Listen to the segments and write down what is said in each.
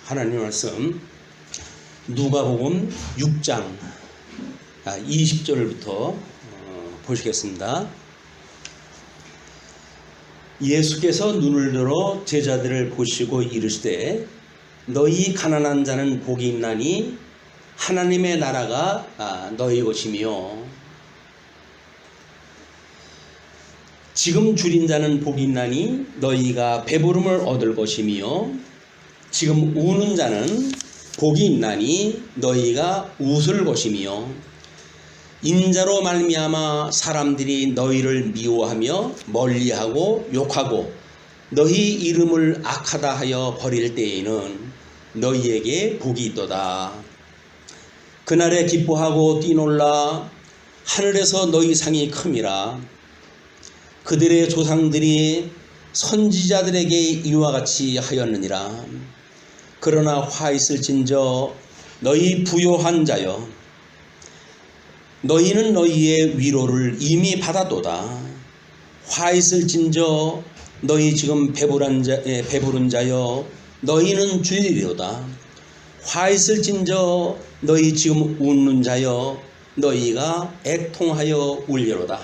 하나님 말씀 누가복음 6장 20절부터 보시겠습니다. 예수께서 눈을 들어 제자들을 보시고 이르시되 너희 가난한 자는 복이 있나니 하나님의 나라가 너희 것이며 지금 줄인 자는 복이 있나니 너희가 배부름을 얻을 것이며 지금 우는 자는 복이 있나니 너희가 웃을 것이며 인자로 말미암아 사람들이 너희를 미워하며 멀리하고 욕하고 너희 이름을 악하다 하여 버릴 때에는 너희에게 복이 있도다. 그날에 기뻐하고 뛰놀라 하늘에서 너희 상이 큼이라. 그들의 조상들이 선지자들에게 이와 같이 하였느니라. 그러나 화 있을진저 너희 부요한 자여 너희는 너희의 위로를 이미 받았도다. 화 있을진저 너희 지금 배부른 자여 너희는 주리로다. 화 있을진저 너희 지금 웃는 자여 너희가 애통하여 울리로다.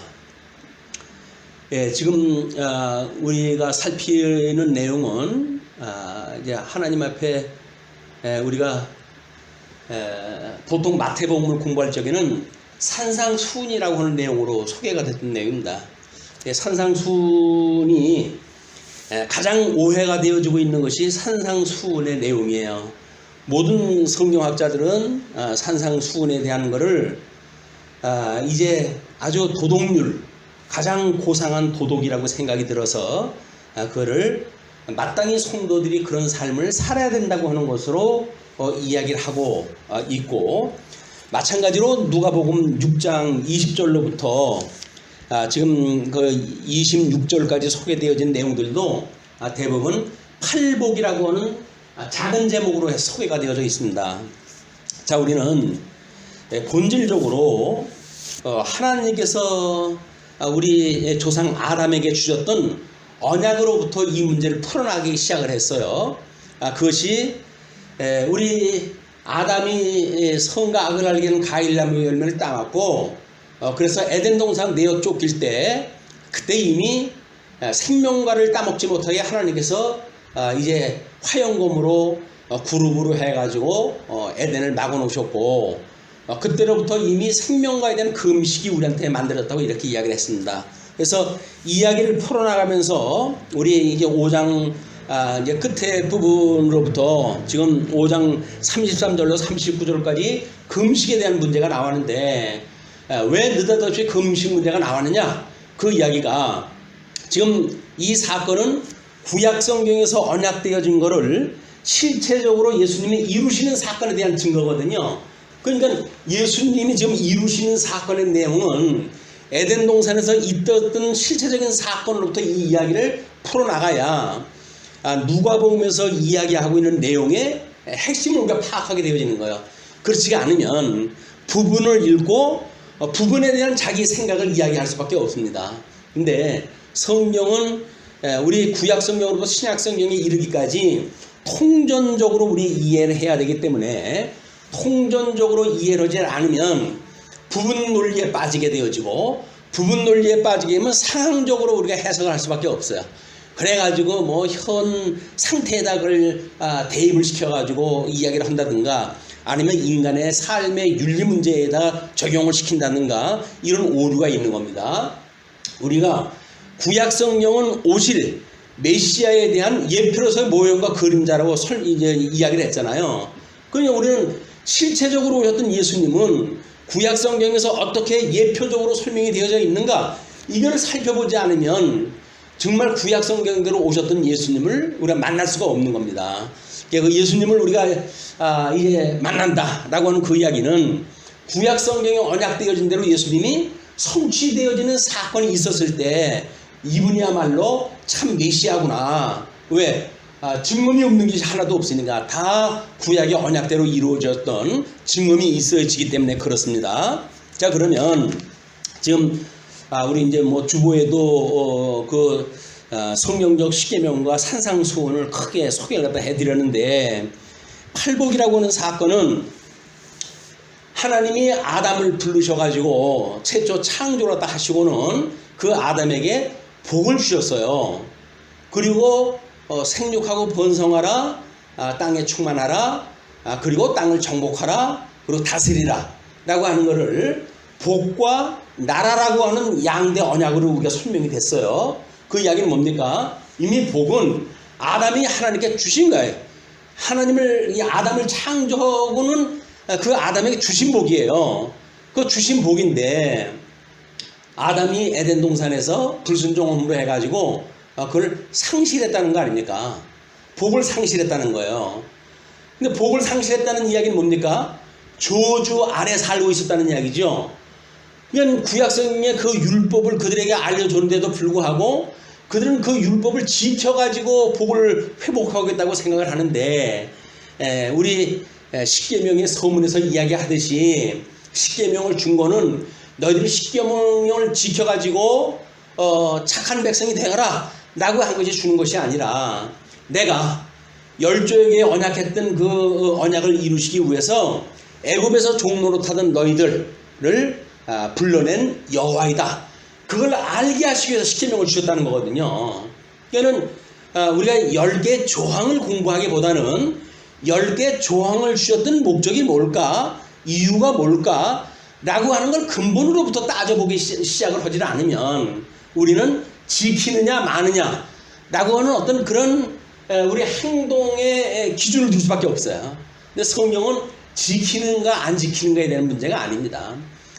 지금 우리가 살피는 내용은 이제 하나님 앞에 우리가 보통 마태복음을 공부할 적에는 산상수훈이라고 하는 내용으로 소개가 됐던 내용입니다. 산상수훈이 가장 오해가 되어지고 있는 것이 산상수훈의 내용이에요. 모든 성경학자들은 산상수훈에 대한 것을 이제 아주 도덕률, 가장 고상한 도덕이라고 생각이 들어서 그거를 마땅히 성도들이 그런 삶을 살아야 된다고 하는 것으로 이야기를 하고 있고, 마찬가지로 누가복음 6장 20절로부터 지금 그 26절까지 소개되어진 내용들도 대부분 팔복이라고 하는 작은 제목으로 소개가 되어져 있습니다. 자, 우리는 본질적으로 하나님께서 우리 조상 아담에게 주셨던 언약으로부터 이 문제를 풀어나가기 시작을 했어요. 그것이 우리 아담이 선과 악을 알게는 과일나무 열매를 따먹고 그래서 에덴 동산 내어 쫓길 때 그때 이미 생명과를 따먹지 못하게 하나님께서 이제 화영검으로 그룹으로 해가지고 에덴을 막아 놓으셨고 그때로부터 이미 생명과에 대한 금식이 우리한테 만들었다고 이렇게 이야기를 했습니다. 그래서 이야기를 풀어나가면서 우리 이제 5장 이제 끝에 부분으로부터 지금 5장 33절로 39절까지 금식에 대한 문제가 나왔는데 왜 느닷없이 금식 문제가 나왔느냐? 그 이야기가 지금 이 사건은 구약 성경에서 언약되어진 것을 실체적으로 예수님이 이루시는 사건에 대한 증거거든요. 그러니까 예수님이 지금 이루시는 사건의 내용은 에덴 동산에서 있었던 실체적인 사건으로부터 이 이야기를 풀어나가야 누가복음에서 이야기하고 있는 내용의 핵심을 우리가 파악하게 되어지는 거예요. 그렇지 않으면 부분을 읽고 부분에 대한 자기 생각을 이야기할 수밖에 없습니다. 근데 성경은 우리 구약 성경으로부터 신약 성경에 이르기까지 통전적으로 우리 이해를 해야 되기 때문에 통전적으로 이해를 하지 않으면 부분 논리에 빠지게 되어지고 부분 논리에 빠지게 되면 상황적으로 우리가 해석을 할 수밖에 없어요. 그래가지고 뭐 현 상태에다 그걸 대입을 시켜가지고 이야기를 한다든가 아니면 인간의 삶의 윤리 문제에다 적용을 시킨다든가 이런 오류가 있는 겁니다. 우리가 구약 성경은 오실 메시아에 대한 예표로서의 모형과 그림자라고 이야기를 했잖아요. 그러니까 우리는 실체적으로 오셨던 예수님은 구약 성경에서 어떻게 예표적으로 설명이 되어져 있는가 이걸 살펴보지 않으면 정말 구약 성경대로 오셨던 예수님을 우리가 만날 수가 없는 겁니다. 그 예수님을 우리가 이제 만난다라고 하는 그 이야기는 구약 성경에 언약되어진 대로 예수님이 성취되어지는 사건이 있었을 때 이분이야말로 참 메시아구나. 왜? 증거이 없는 것이 하나도 없으니까 다 구약의 언약대로 이루어졌던 증거이 있어지기 때문에 그렇습니다. 자, 그러면 지금 우리 이제 뭐 주보에도 성경적 십계명과 산상수훈을 크게 소개를 갖다 해드렸는데, 팔복이라고 하는 사건은 하나님이 아담을 부르셔가지고 최초 창조를 갖다 하시고는 그 아담에게 복을 주셨어요. 그리고 생육하고 번성하라, 땅에 충만하라, 그리고 땅을 정복하라, 그리고 다스리라 라고 하는 것을 복과 나라라고 하는 양대 언약으로 우리가 설명이 됐어요. 그 이야기는 뭡니까? 이미 복은 아담이 하나님께 주신 거예요. 이 아담을 창조하고는 그 아담에게 주신 복이에요. 그 주신 복인데, 아담이 에덴 동산에서 불순종으로 해가지고 그걸 상실했다는 거 아닙니까? 복을 상실했다는 거예요. 근데 복을 상실했다는 이야기는 뭡니까? 저주 아래 살고 있었다는 이야기죠. 그냥 구약성경의 그 율법을 그들에게 알려줬는데도 불구하고 그들은 그 율법을 지켜가지고 복을 회복하겠다고 생각을 하는데, 우리 십계명의 서문에서 이야기하듯이 십계명을 준 거는 너희들이 십계명을 지켜가지고 착한 백성이 되어라 라고 한 것이 주는 것이 아니라, 내가 열조에게 언약했던 그 언약을 이루시기 위해서 애굽에서 종노릇하던 너희들을 불러낸 여호와이다, 그걸 알게 하시기 위해서 십계명을 주셨다는 거거든요. 그러니까 우리가 10개 조항을 공부하기보다는 10개 조항을 주셨던 목적이 뭘까, 이유가 뭘까 라고 하는 걸 근본으로부터 따져보기 시작을 하지 않으면 우리는 지키느냐 마느냐 라고 하는 어떤 그런 우리 행동의 기준을 둘 수밖에 없어요. 근데 성경은 지키는가 안 지키는가에 대한 문제가 아닙니다.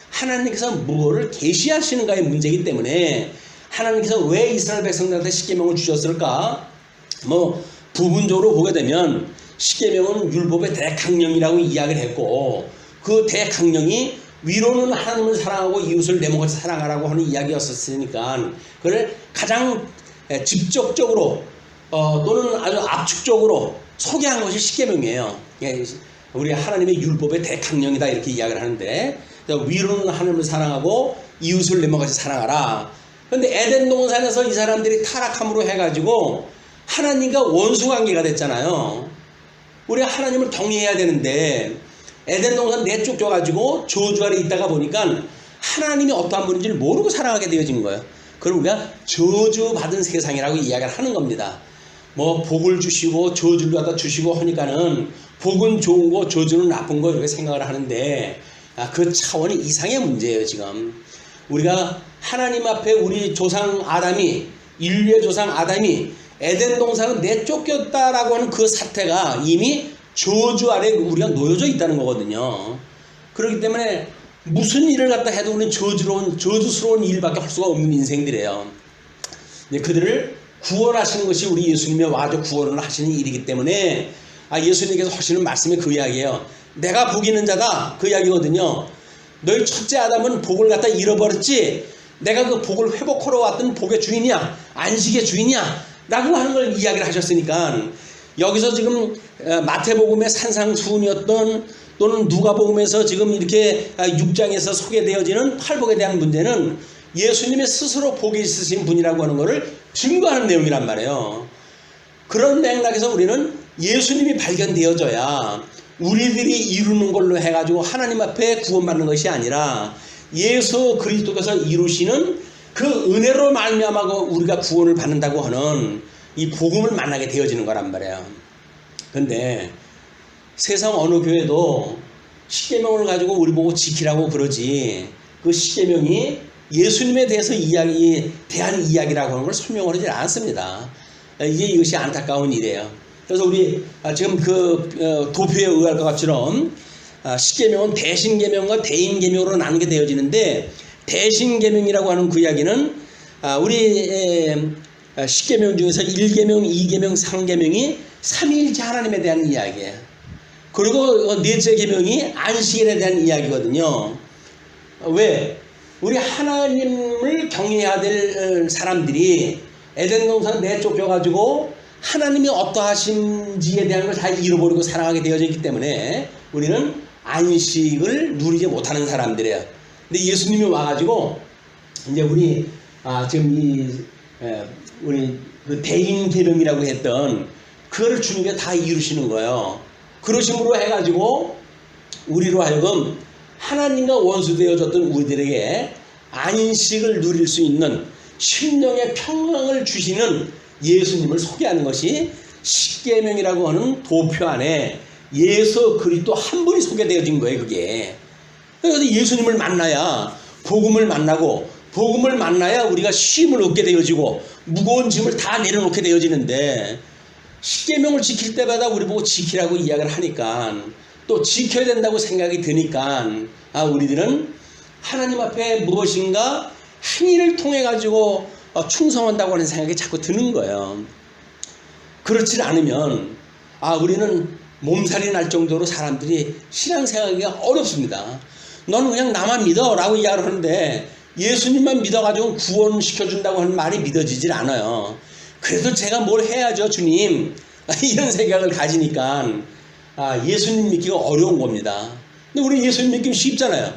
하나님께서 뭐를 계시하시는가의 문제이기 때문에, 하나님께서 왜 이스라엘 백성들한테 십계명을 주셨을까? 부분적으로 보게 되면 십계명은 율법의 대강령이라고 이야기를 했고, 그 대강령이 위로는 하나님을 사랑하고 이웃을 내 몸같이 사랑하라고 하는 이야기였었으니까, 그걸 가장 직접적으로 또는 아주 압축적으로 소개한 것이 십계명이에요. 우리 하나님의 율법의 대강령이다 이렇게 이야기를 하는데, 위로는 하나님을 사랑하고 이웃을 내 몸같이 사랑하라. 그런데 에덴 동산에서 이 사람들이 타락함으로 해가지고 하나님과 원수 관계가 됐잖아요. 우리가 하나님을 경외해야 되는데 에덴 동산 내쫓겨가지고 저주 아래 있다가 보니까 하나님이 어떠한 분인지를 모르고 살아가게 되어진 거예요. 그걸 우리가 저주받은 세상이라고 이야기를 하는 겁니다. 복을 주시고 저주를 갖다 주시고 하니까는 복은 좋은 거 저주는 나쁜 거 이렇게 생각을 하는데, 그 차원이 이상의 문제예요. 지금 우리가 하나님 앞에 우리 조상 아담이, 인류의 조상 아담이 에덴 동산을 내쫓겼다라고 하는 그 사태가 이미 저주 아래 우리가 놓여져 있다는 거거든요. 그렇기 때문에 무슨 일을 갖다 해도 우리는 저주스러운 일밖에 할 수가 없는 인생들이에요. 근데 그들을 구원하시는 것이 우리 예수님의 와서 구원을 하시는 일이기 때문에, 예수님께서 하시는 말씀이 그 이야기예요. 내가 복 있는 자다, 그 이야기거든요. 너희 첫째 아담은 복을 갖다 잃어버렸지, 내가 그 복을 회복하러 왔던 복의 주인이야, 안식의 주인이야 라고 하는 걸 이야기를 하셨으니까, 여기서 지금 마태복음의 산상수훈이었던, 또는 누가복음에서 지금 이렇게 6장에서 소개되어지는 팔복에 대한 문제는 예수님의 스스로 복이 있으신 분이라고 하는 것을 증거하는 내용이란 말이에요. 그런 맥락에서 우리는 예수님이 발견되어져야 우리들이 이루는 걸로 해가지고 하나님 앞에 구원받는 것이 아니라 예수 그리스도께서 이루시는 그 은혜로 말미암아 우리가 구원을 받는다고 하는 이 복음을 만나게 되어지는 거란 말이에요. 근데 세상 어느 교회도 십계명을 가지고 우리 보고 지키라고 그러지, 그 십계명이 예수님에 대해서 대한 이야기라고 하는 걸 설명을 하지 않습니다. 이것이 안타까운 일이에요. 그래서 우리 지금 그 도표에 의할 것처럼 십계명은 대신계명과 대인계명으로 나누게 되어지는데, 대신계명이라고 하는 그 이야기는 우리 십계명 중에서 1계명, 2계명, 3계명이 삼위일체 하나님에 대한 이야기예요. 그리고 넷째 계명이 안식일에 대한 이야기거든요. 왜? 우리 하나님을 경외해야 될 사람들이 에덴 동산 내쫓겨가지고 하나님이 어떠하신지에 대한 걸 다 잃어버리고 살아가게 되어져 있기 때문에 우리는 안식을 누리지 못하는 사람들이에요. 근데 예수님이 와가지고 이제 우리 지금 우리 그 대인 계명이라고 했던 그거를 주님이 다 이루시는 거예요. 그러심으로 해가지고 우리로 하여금 하나님과 원수되어졌던 우리들에게 안식을 누릴 수 있는 심령의 평강을 주시는 예수님을 소개하는 것이 십계명이라고 하는 도표 안에 예수 그리스도 한 분이 소개되어진 거예요. 그게. 그래서 예수님을 만나야 복음을 만나고 복음을 만나야 우리가 쉼을 얻게 되어지고 무거운 짐을 다 내려놓게 되어지는데 십계명을 지킬 때마다 우리 보고 지키라고 이야기를 하니까 또 지켜야 된다고 생각이 드니까 우리들은 하나님 앞에 무엇인가 행위를 통해 가지고 충성한다고 하는 생각이 자꾸 드는 거예요. 그렇지 않으면 우리는 몸살이 날 정도로 사람들이 신앙생활하기가 어렵습니다. 너는 그냥 나만 믿어 라고 이야기를 하는데 예수님만 믿어가지고 구원시켜준다고 하는 말이 믿어지질 않아요. 그래도 제가 뭘 해야죠 주님, 이런 생각을 가지니까 예수님 믿기가 어려운 겁니다. 근데 우리 예수님 믿기 쉽잖아요.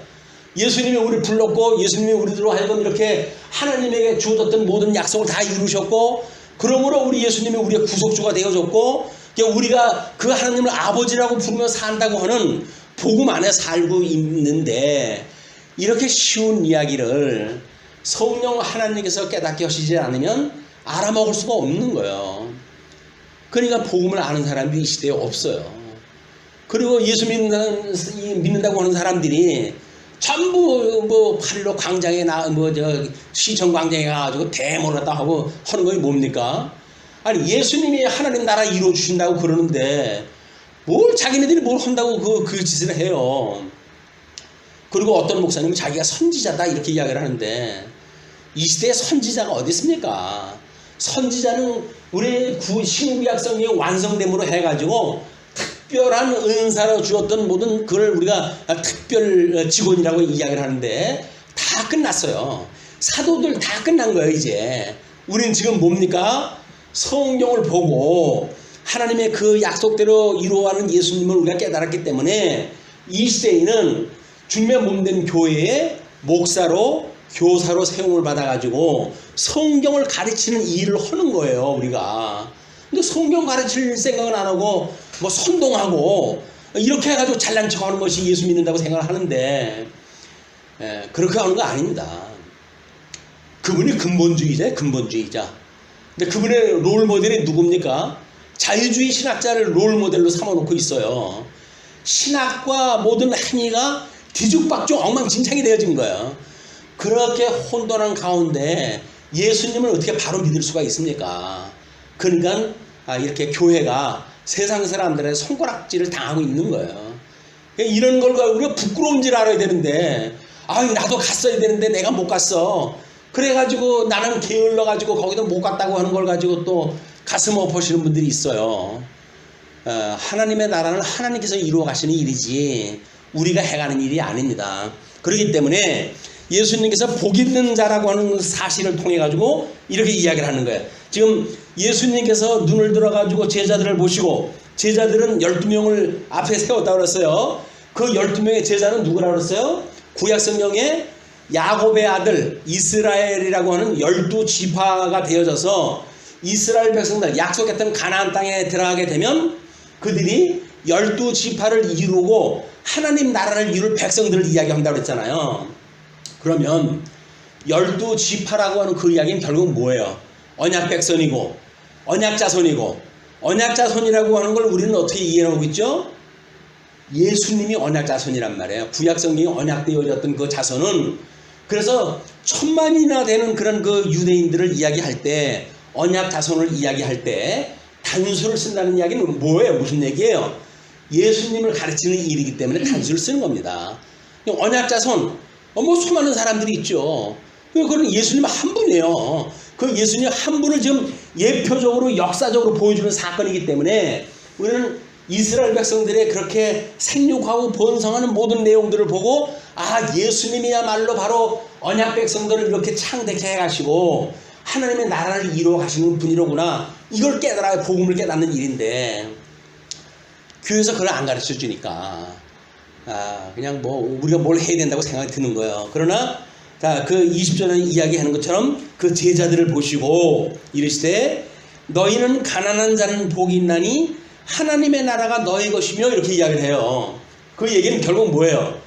예수님이 우리를 불렀고 예수님이 우리들로 하여금 이렇게 하나님에게 주어졌던 모든 약속을 다 이루셨고 그러므로 우리 예수님이 우리의 구속주가 되어졌고 우리가 그 하나님을 아버지라고 부르며 산다고 하는 복음 안에 살고 있는데 이렇게 쉬운 이야기를 성령 하나님께서 깨닫게 하시지 않으면 알아먹을 수가 없는 거예요. 그러니까 복음을 아는 사람이 이 시대에 없어요. 그리고 예수 믿는다고 하는 사람들이 전부 8.15 광장에 시청 광장에 가가지고 대모를 갖다 하고 하는 것이 뭡니까? 아니 예수님이 하나님 나라 이루어 주신다고 그러는데 뭘 자기네들이 뭘 한다고 그 짓을 해요. 그리고 어떤 목사님은 자기가 선지자다 이렇게 이야기를 하는데 이 시대에 선지자가 어디 있습니까? 선지자는 우리 신구약 성경의 완성됨으로 해가지고 특별한 은사로 주었던 모든 그걸 우리가 특별 직원이라고 이야기를 하는데 다 끝났어요. 사도들 다 끝난 거예요. 이제 우리는 지금 뭡니까? 성경을 보고 하나님의 그 약속대로 이루어가는 예수님을 우리가 깨달았기 때문에 이 시대에는 주님의 몸된 교회의 목사로 교사로 세움을 받아가지고 성경을 가르치는 일을 하는 거예요. 우리가. 근데 성경 가르칠 생각은 안 하고 선동하고 이렇게 해가지고 잘난 척하는 것이 예수 믿는다고 생각을 하는데 그렇게 하는 거 아닙니다. 그분이 근본주의자. 근데 그분의 롤 모델이 누굽니까? 자유주의 신학자를 롤 모델로 삼아놓고 있어요. 신학과 모든 행위가 뒤죽박죽 엉망진창이 되어진 거예요. 그렇게 혼돈한 가운데 예수님을 어떻게 바로 믿을 수가 있습니까? 그러니까 이렇게 교회가 세상 사람들의 손가락질을 당하고 있는 거예요. 이런 걸 우리가 부끄러운 줄 알아야 되는데 나도 갔어야 되는데 내가 못 갔어. 그래가지고 나는 게을러가지고 거기도 못 갔다고 하는 걸 가지고 또 가슴 엎으시는 분들이 있어요. 하나님의 나라는 하나님께서 이루어 가시는 일이지 우리가 해가는 일이 아닙니다. 그렇기 때문에 예수님께서 복 있는 자라고 하는 사실을 통해 가지고 이렇게 이야기를 하는 거예요. 지금 예수님께서 눈을 들어가지고 제자들을 보시고 제자들은 12명을 앞에 세웠다고 그랬어요. 그 12명의 제자는 누구라고 그랬어요? 구약성경에 야곱의 아들 이스라엘이라고 하는 12지파가 되어져서 이스라엘 백성들 약속했던 가나안 땅에 들어가게 되면 그들이 12지파를 이루고 하나님 나라를 이룰 백성들을 이야기한다고 그랬잖아요. 그러면 12지파라고 하는 그 이야기는 결국 뭐예요? 언약 백성이고 언약 자손이고 언약 자손이라고 하는 걸 우리는 어떻게 이해하고 있죠? 예수님이 언약 자손이란 말이에요. 구약 성경이 언약되어졌던 그 자손은 그래서 1000만이나 되는 그런 그 유대인들을 이야기할 때 언약 자손을 이야기할 때 단수를 쓴다는 이야기는 뭐예요? 무슨 얘기예요? 예수님을 가르치는 일이기 때문에 단수를 쓰는 겁니다. 언약 자손 수많은 사람들이 있죠. 그건 예수님 한 분이에요. 그 예수님 한 분을 지금 예표적으로 역사적으로 보여주는 사건이기 때문에 우리는 이스라엘 백성들의 그렇게 생육하고 번성하는 모든 내용들을 보고 예수님이야말로 바로 언약 백성들을 이렇게 창대케 해가시고 하나님의 나라를 이루어 가시는 분이로구나. 이걸 깨달아야 복음을 깨닫는 일인데 교회에서 그걸 안 가르쳐 주니까 그냥 우리가 뭘 해야 된다고 생각이 드는 거예요. 그러나 자, 그 20절에 이야기하는 것처럼 그 제자들을 보시고 이르시되 너희는 가난한 자는 복이 있나니 하나님의 나라가 너희 것이며 이렇게 이야기를 해요. 그 얘기는 결국 뭐예요?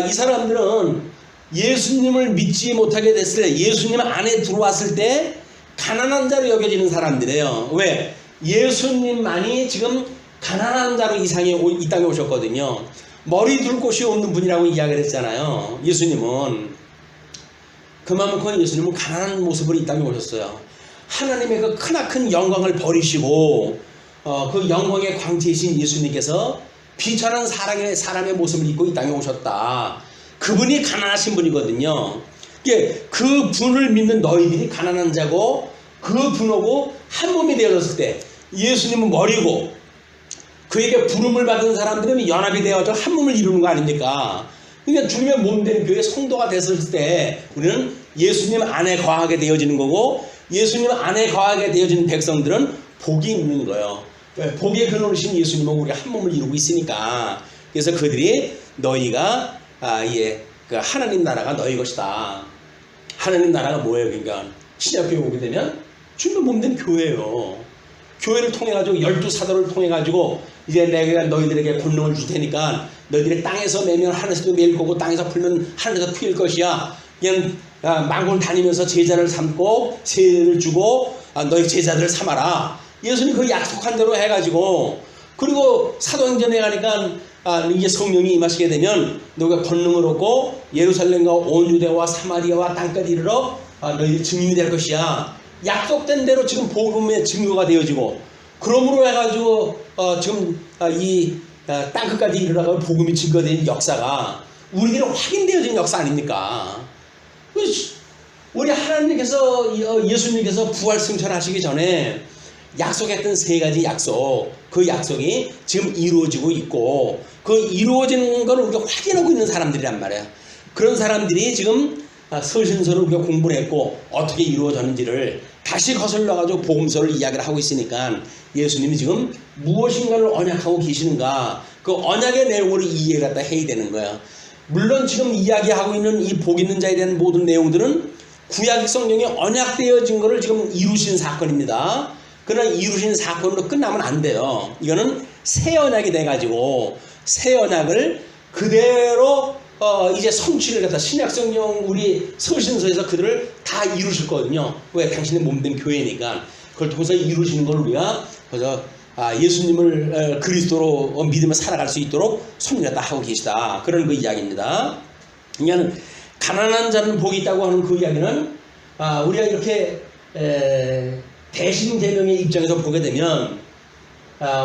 이 사람들은 예수님을 믿지 못하게 됐을 때, 예수님 안에 들어왔을 때 가난한 자로 여겨지는 사람들이에요. 왜? 예수님만이 지금 가난한 자로 이 땅에 오셨거든요. 머리 둘 곳이 없는 분이라고 이야기를 했잖아요. 예수님은. 그만큼 예수님은 가난한 모습으로 이 땅에 오셨어요. 하나님의 그 크나큰 영광을 버리시고 그 영광의 광채이신 예수님께서 비천한 사람의 모습을 입고 이 땅에 오셨다. 그분이 가난하신 분이거든요. 그 분을 믿는 너희들이 가난한 자고 그 분하고 한 몸이 되어졌을 때 예수님은 머리고 그에게 부름을 받은 사람들은 연합이 되어서 한 몸을 이루는 거 아닙니까? 그러니까 주님의 몸된 교회 성도가 됐을 때 우리는 예수님 안에 거하게 되어지는 거고 예수님 안에 거하게 되어진 백성들은 복이 있는 거예요. 복의 근원이신 예수님은 우리가 한 몸을 이루고 있으니까. 그래서 그들이 너희가 그 하나님 나라가 너희 것이다. 하나님 나라가 뭐예요? 그러니까 신약교회 오게 되면 주님의 몸된 교회예요. 교회를 통해 가지고 12사도를 통해 가지고 이제 내가 너희들에게 권능을 줄 테니까 너희들이 땅에서 매면 하늘에서도 매일 거고 땅에서 풀면 하늘에서 피일 것이야. 그냥 망골 다니면서 제자를 삼고 세례를 주고 너희 제자들을 삼아라. 예수님 그 약속한 대로 해가지고 그리고 사도행전에 가니까 이제 성령이 임하시게 되면 너희가 권능을 얻고 예루살렘과 온 유대와 사마리아와 땅까지 이르러 너희들이 증인이 될 것이야. 약속된 대로 지금 복음의 증거가 되어지고 그러므로 해가지고 지금 이 땅끝까지 이르러가고 복음이 증거된 역사가 우리들이 확인되어진 역사 아닙니까? 우리 하나님께서 예수님께서 부활 승천하시기 전에 약속했던 세 가지 약속, 그 약속이 지금 이루어지고 있고 그 이루어지는 걸 우리가 확인하고 있는 사람들이란 말이야. 그런 사람들이 지금 서신서를 우리가 공부를 했고 어떻게 이루어졌는지를 다시 거슬러가지고 복음서를 이야기를 하고 있으니까 예수님이 지금 무엇인가를 언약하고 계시는가 그 언약의 내용으로 이해를 갖다 해야 되는 거야. 물론 지금 이야기하고 있는 이 복 있는 자에 대한 모든 내용들은 구약 성경에 언약되어진 것을 지금 이루신 사건입니다. 그러나 이루신 사건으로 끝나면 안 돼요. 이거는 새 언약이 돼가지고 새 언약을 그대로 이제 성취를 해서 신약성경 우리 서신서에서 그들을 다 이루실 거거든요. 왜? 당신의 몸된 교회니까. 그걸 통해서 이루시는 걸 우리가 그래서 예수님을 그리스도로 믿으며 살아갈 수 있도록 섭리를 다 하고 계시다. 그런 그 이야기입니다. 그러니까 가난한 자는 복이 있다고 하는 그 이야기는 우리가 이렇게 대신제명의 입장에서 보게 되면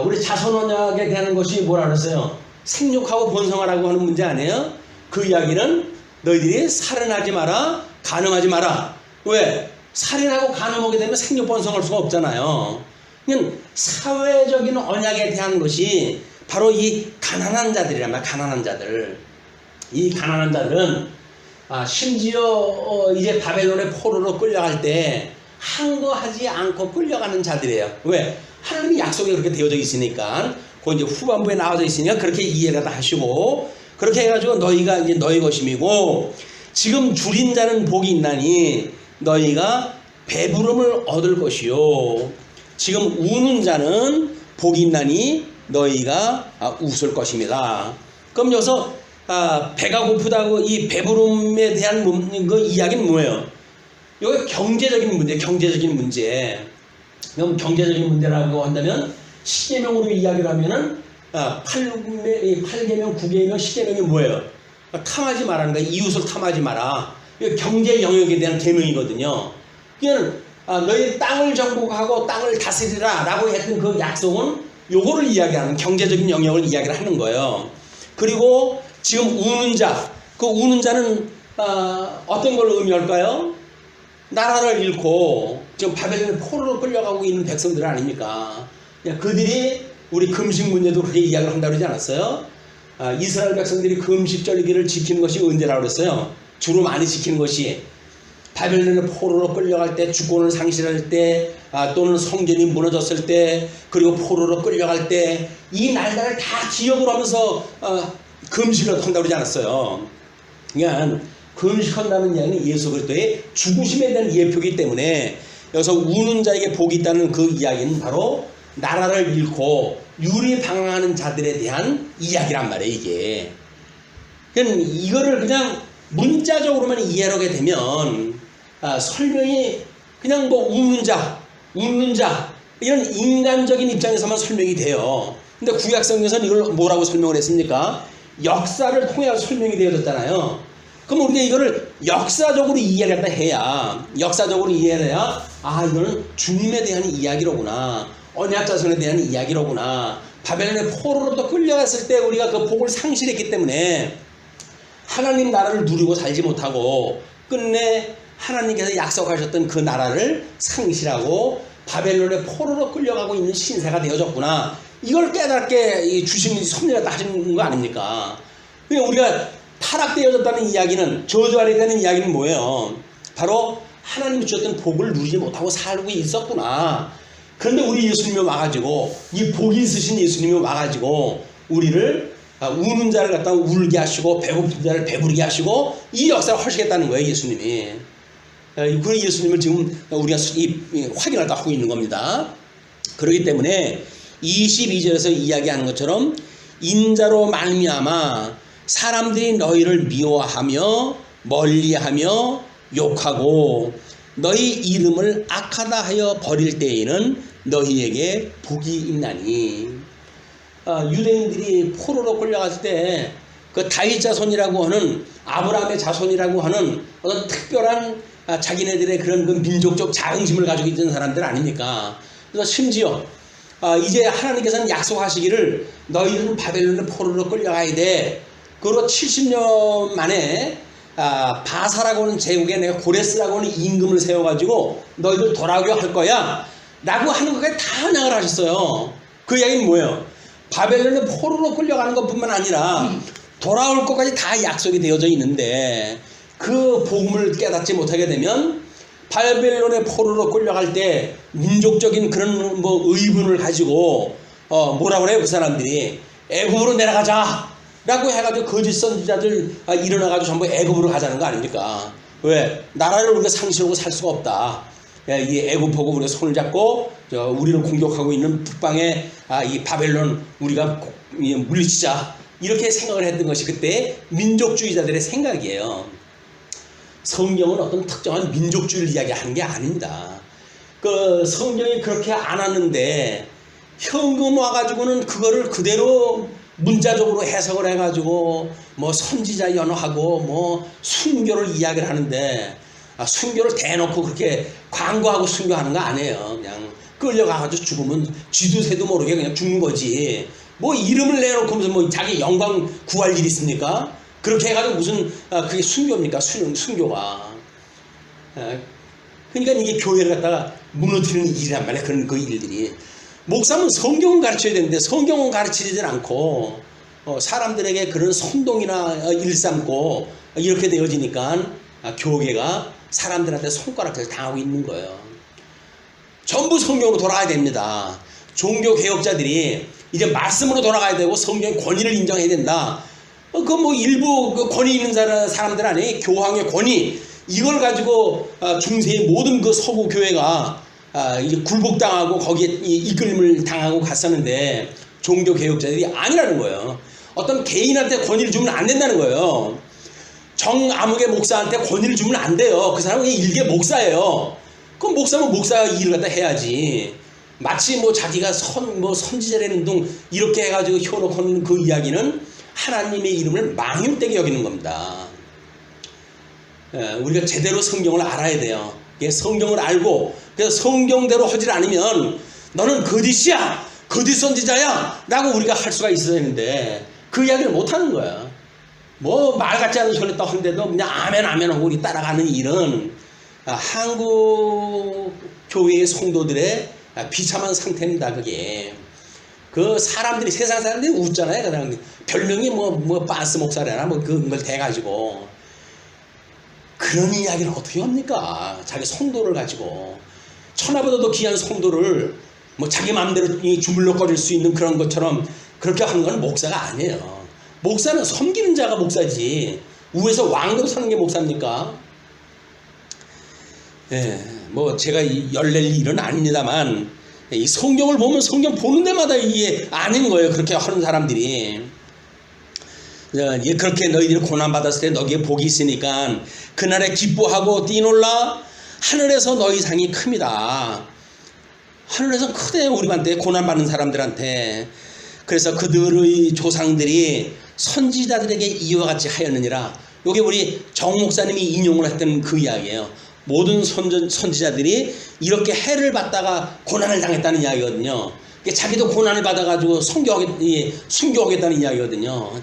우리 자선언약에 대한 것이 뭐라 그랬어요? 생육하고 번성하라고 하는 문제 아니에요? 그 이야기는 너희들이 살인하지 마라, 간음하지 마라. 왜? 살인하고 간음하게 되면 생육 번성할 수가 없잖아요. 그냥 사회적인 언약에 대한 것이 바로 이 가난한 자들이란 말이야. 가난한 자들. 이 가난한 자들은 심지어 이제 바벨론의 포로로 끌려갈 때 항거하지 않고 끌려가는 자들이에요. 왜? 하나님의 약속이 그렇게 되어져 있으니까 그 이제 후반부에 나와져 있으니까 그렇게 이해를 다 하시고 그렇게 해가지고 너희가 이제 너희 것임이고 지금 줄인 자는 복이 있나니 너희가 배부름을 얻을 것이요 지금 우는 자는 복이 있나니 너희가 웃을 것입니다. 그럼 여기서 배가 고프다고 이 배부름에 대한 그 이야기는 뭐예요? 이거 경제적인 문제, 경제적인 문제. 그럼 경제적인 문제라고 한다면 십계명으로 이야기를 하면은 8계명, 9계명, 10계명이 뭐예요? 탐하지 말라는 거야. 이웃을 탐하지 마라. 이거 경제 영역에 대한 계명이거든요. 그냥 너희 땅을 정복하고 땅을 다스리라 라고 했던 그 약속은 요거를 이야기하는 경제적인 영역을 이야기를 하는 거예요. 그리고 지금 우는 자, 그 우는 자는 어떤 걸 의미할까요? 나라를 잃고 지금 바벨론의 포로로 끌려가고 있는 백성들 아닙니까? 그들이 우리 금식 문제도 그렇게 이야기를 한다고 그러지 않았어요? 이스라엘 백성들이 금식절기를 지키는 것이 언제라고 그랬어요? 주로 많이 지키는 것이 바벨론의 포로로 끌려갈 때, 주권을 상실할 때, 또는 성전이 무너졌을 때, 그리고 포로로 끌려갈 때 이 날짜를 다 기억을 하면서 금식을 한다고 그러지 않았어요? 그러니까 금식한다는 이야기는 예수 그리스도의 죽으심에 대한 예표이기 때문에 여기서 우는 자에게 복이 있다는 그 이야기는 바로 나라를 잃고 유리방황하는 자들에 대한 이야기란 말이에요. 이게 그러니까 이거를 그냥 문자적으로만 이해하게 되면 설명이 그냥 뭐 웃는 자 이런 인간적인 입장에서만 설명이 돼요. 근데 구약성경에서는 이걸 뭐라고 설명을 했습니까? 역사를 통해 설명이 되어졌잖아요. 그럼 우리가 이거를 역사적으로 이해를 해야 이거는 주님에 대한 이야기로구나, 언약 자손에 대한 이야기로구나, 바벨론의 포로로부터 끌려갔을 때 우리가 그 복을 상실했기 때문에 하나님 나라를 누리고 살지 못하고 끝내 하나님께서 약속하셨던 그 나라를 상실하고 바벨론의 포로로 끌려가고 있는 신세가 되어졌구나, 이걸 깨닫게 주신 섭리가 하시는 거 아닙니까? 그러니까 우리가 타락되어졌다는 이야기는, 저주 아래 되는 이야기는 뭐예요? 바로 하나님이 주셨던 복을 누리지 못하고 살고 있었구나. 그런데 우리 예수님이 와가지고, 이 복이 있으신 예수님이 와가지고 우리를 우는 자를 갖다 울게 하시고 배고픈 자를 배부르게 하시고 이 역사를 하시겠다는 거예요. 예수님이. 그 예수님을 지금 우리가 확인을 다 하고 있는 겁니다. 그렇기 때문에 22절에서 이야기하는 것처럼 인자로 말미암아 사람들이 너희를 미워하며 멀리하며 욕하고 너희 이름을 악하다 하여 버릴 때에는 너희에게 복이 있나니. 유대인들이 포로로 끌려갔을 때 그 다윗 자손이라고 하는, 아브라함의 자손이라고 하는 어떤 특별한 자기네들의 그런 그 민족적 자긍심을 가지고 있던 사람들 아닙니까? 그래서 심지어 이제 하나님께서는 약속하시기를 너희는 바벨론의 포로로 끌려가야 돼. 그리고 70년 만에 바사라고 하는 제국에 내가 고레스라고 하는 임금을 세워가지고 너희들 돌아오게 할 거야 라고 하는 것까지 다 언약을 하셨어요. 그 이야기는 뭐예요? 바벨론의 포로로 끌려가는 것뿐만 아니라 돌아올 것까지 다 약속이 되어져 있는데, 그 복음을 깨닫지 못하게 되면 바벨론의 포로로 끌려갈 때 민족적인 그런 뭐 의분을 가지고 뭐라고 그래요? 그 사람들이 애굽으로 내려가자 라고 해가지고 거짓 선지자들 일어나가지고 전부 애굽으로 가자는 거 아닙니까? 왜? 나라를 우리가 상실하고 살 수가 없다. 이 애굽하고 우리가 손을 잡고 우리를 공격하고 있는 북방의 이 바벨론 우리가 물리치자, 이렇게 생각을 했던 것이 그때 민족주의자들의 생각이에요. 성경은 어떤 특정한 민족주의를 이야기하는 게 아닙니다. 그 성경이 그렇게 안 하는데 현금 와가지고는 그거를 그대로 문자적으로 해석을 해가지고 뭐 선지자 연호하고 뭐 순교를 이야기를 하는데, 순교를 대놓고 그렇게 광고하고 순교하는 거 아니에요. 그냥 끌려가가지고 죽으면 쥐도 새도 모르게 그냥 죽는 거지. 뭐 이름을 내놓고 무슨 뭐 자기 영광 구할 일이 있습니까? 그렇게 해가지고 무슨 그게 순교입니까? 순교가. 그러니까 이게 교회를 갖다가 무너뜨리는 일이란 말이야. 그런 그 일들이. 목사는 성경을 가르쳐야 되는데 성경은 가르치지 않고 사람들에게 그런 선동이나 일삼고 이렇게 되어지니까 교회가 사람들한테 손가락질 당하고 있는 거예요. 전부 성경으로 돌아가야 됩니다. 종교 개혁자들이 이제 말씀으로 돌아가야 되고 성경의 권위를 인정해야 된다. 그 뭐 일부 그 권위 있는 사람들 안에 교황의 권위, 이걸 가지고 중세의 모든 그 서구 교회가 이제 굴복당하고 거기에 이끌림을 당하고 갔었는데, 종교 개혁자들이 아니라는 거예요. 어떤 개인한테 권위를 주면 안 된다는 거예요. 정아무개 목사한테 권위를 주면 안 돼요. 그 사람은 일개 목사예요. 그럼 목사면 목사 일을 갖다 해야지. 마치 뭐 자기가 선지자라는 둥 이렇게 해가지고 혀놓고는 그 이야기는 하나님의 이름을 망령되게 여기는 겁니다. 우리가 제대로 성경을 알아야 돼요. 성경을 알고 그래서 성경대로 하지 않으면 너는 거짓이야, 거짓 선지자야 라고 우리가 할 수가 있어야 되는데 그 이야기를 못하는 거야. 뭐 말 같지 않은 소리 딱 하는데도 그냥 아멘 아멘 하고 우리 따라가는 일은 한국 교회의 성도들의 비참한 상태입니다. 그게 그 사람들이, 세상 사람들이 웃잖아요. 그 사람들이 별명이 뭐 빤스 목사래나 뭐 그걸 대가지고 그런 이야기를 어떻게 합니까? 자기 성도를 가지고 천하보다도 귀한 성도를 뭐 자기 마음대로 주물럭거릴 수 있는 그런 것처럼 그렇게 하는 건 목사가 아니에요. 목사는 섬기는 자가 목사지 위에서 왕으로 사는 게 목사입니까? 예, 뭐 제가 열낼 일은 아닙니다만 이 성경을 보면 성경 보는 데마다 이게 아닌 거예요. 그렇게 하는 사람들이. 그렇게 너희들이 고난받았을 때 너희에 복이 있으니까 그날에 기뻐하고 뛰놀라. 하늘에서 너희 상이 큽니다. 하늘에서 크대요. 우리한테 고난받는 사람들한테. 그래서 그들의 조상들이 선지자들에게 이와 같이 하였느니라. 이게 우리 정 목사님이 인용을 했던 그 이야기예요. 모든 선지자들이 이렇게 해를 받다가 고난을 당했다는 이야기거든요. 자기도 고난을 받아가지고 순교하겠다는 이야기거든요.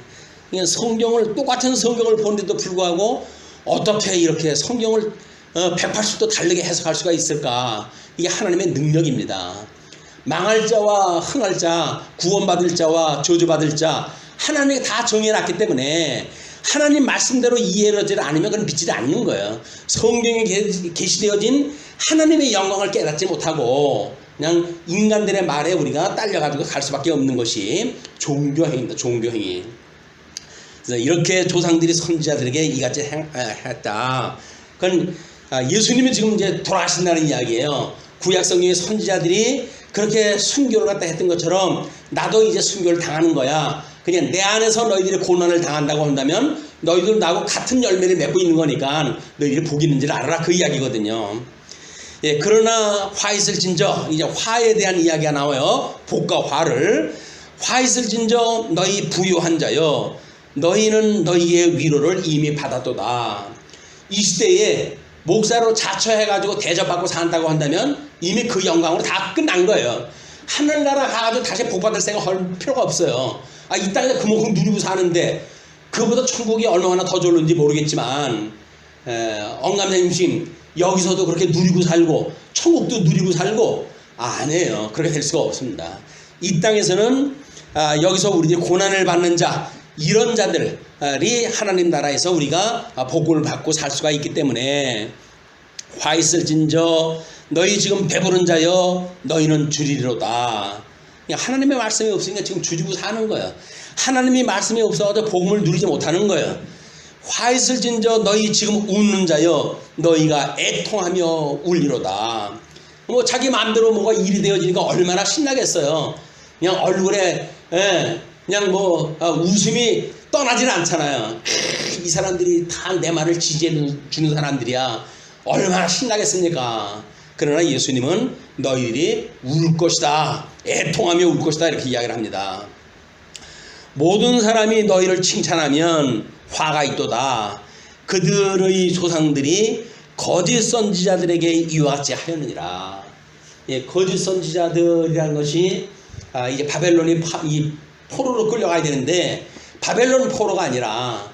성경을, 똑같은 성경을 보는데도 불구하고 어떻게 이렇게 성경을 180도 다르게 해석할 수가 있을까? 이게 하나님의 능력입니다. 망할 자와 흥할 자, 구원받을 자와 저주받을 자, 하나님이 다 정해놨기 때문에 하나님 말씀대로 이해하지 않으면 그건 믿지 않는 거예요. 성경에 계시되어진 하나님의 영광을 깨닫지 못하고 그냥 인간들의 말에 우리가 딸려가지고 갈 수밖에 없는 것이 종교행위입니다. 종교행위. 그래서 이렇게 조상들이 선지자들에게 이같이 했다. 그건 예수님이 지금 이제 돌아가신다는 이야기예요. 구약성경의 선지자들이 그렇게 순교를 갖다 했던 것처럼 나도 이제 순교를 당하는 거야. 그냥 내 안에서 너희들이 고난을 당한다고 한다면 너희들 나하고 같은 열매를 맺고 있는 거니까 너희들이 복이 있는지를 알아라, 그 이야기거든요. 예, 그러나 화 있을진저, 이제 화에 대한 이야기가 나와요. 복과 화를. 화 있을진저 너희 부유한 자여 너희는 너희의 위로를 이미 받았도다. 이 시대에 목사로 자처해가지고 대접받고 산다고 한다면 이미 그 영광으로 다 끝난 거예요. 하늘나라 가가지고 다시 복받을 생각할 필요가 없어요. 이 땅에서 그만큼 누리고 사는데 그보다 천국이 얼마나 더 좋은지 모르겠지만 언감생심 여기서도 그렇게 누리고 살고 천국도 누리고 살고 아니에요. 그렇게 될 수가 없습니다. 이 땅에서는 여기서 우리들이 고난을 받는 자, 이런 자들이 하나님 나라에서 우리가 복을 받고 살 수가 있기 때문에 화 있을진저 너희 지금 배부른 자여 너희는 주리로다. 하나님의 말씀이 없으니까 지금 주지고 사는 거예요. 하나님의 말씀이 없어서 복음을 누리지 못하는 거예요. 화 있을진저 너희 지금 웃는 자여 너희가 애통하며 울리로다. 뭐 자기 마음대로 뭐가 일이 되어지니까 얼마나 신나겠어요. 그냥 얼굴에 그냥 뭐 웃음이 떠나지는 않잖아요. 이 사람들이 다 내 말을 지지해 주는 사람들이야. 얼마나 신나겠습니까? 그러나 예수님은 너희들이 울 것이다, 애통하며 울 것이다, 이렇게 이야기를 합니다. 모든 사람이 너희를 칭찬하면 화가 있도다. 그들의 조상들이 거짓 선지자들에게 이와 같이 하였느니라. 예, 거짓 선지자들이라는 것이 이제 바벨론이 이 포로로 끌려가야 되는데 바벨론 포로가 아니라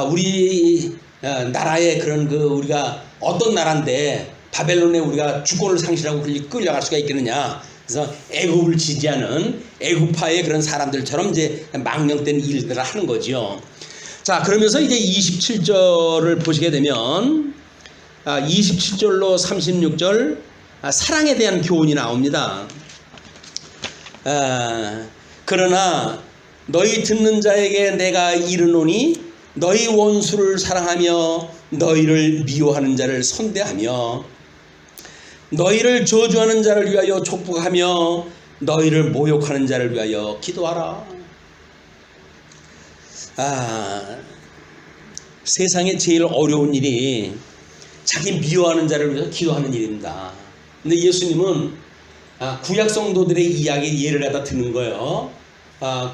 우리 나라의 그런 우리가 어떤 나라인데 바벨론에 우리가 주권을 상실하고 끌려갈 수가 있겠느냐. 그래서 애굽을 지지하는 애굽파의 그런 사람들처럼 이제 망령된 일들을 하는 거지요. 자, 그러면서 이제 27절을 보시게 되면 27절로 36절 사랑에 대한 교훈이 나옵니다. 그러나 너희 듣는 자에게 내가 이르노니 너희 원수를 사랑하며 너희를 미워하는 자를 선대하며 너희를 저주하는 자를 위하여 촉복하며 너희를 모욕하는 자를 위하여 기도하라. 세상에 제일 어려운 일이 자기 미워하는 자를 위해서 기도하는 일입니다. 근데 예수님은 구약 성도들의 이야기 예를 갖다 드는 거예요.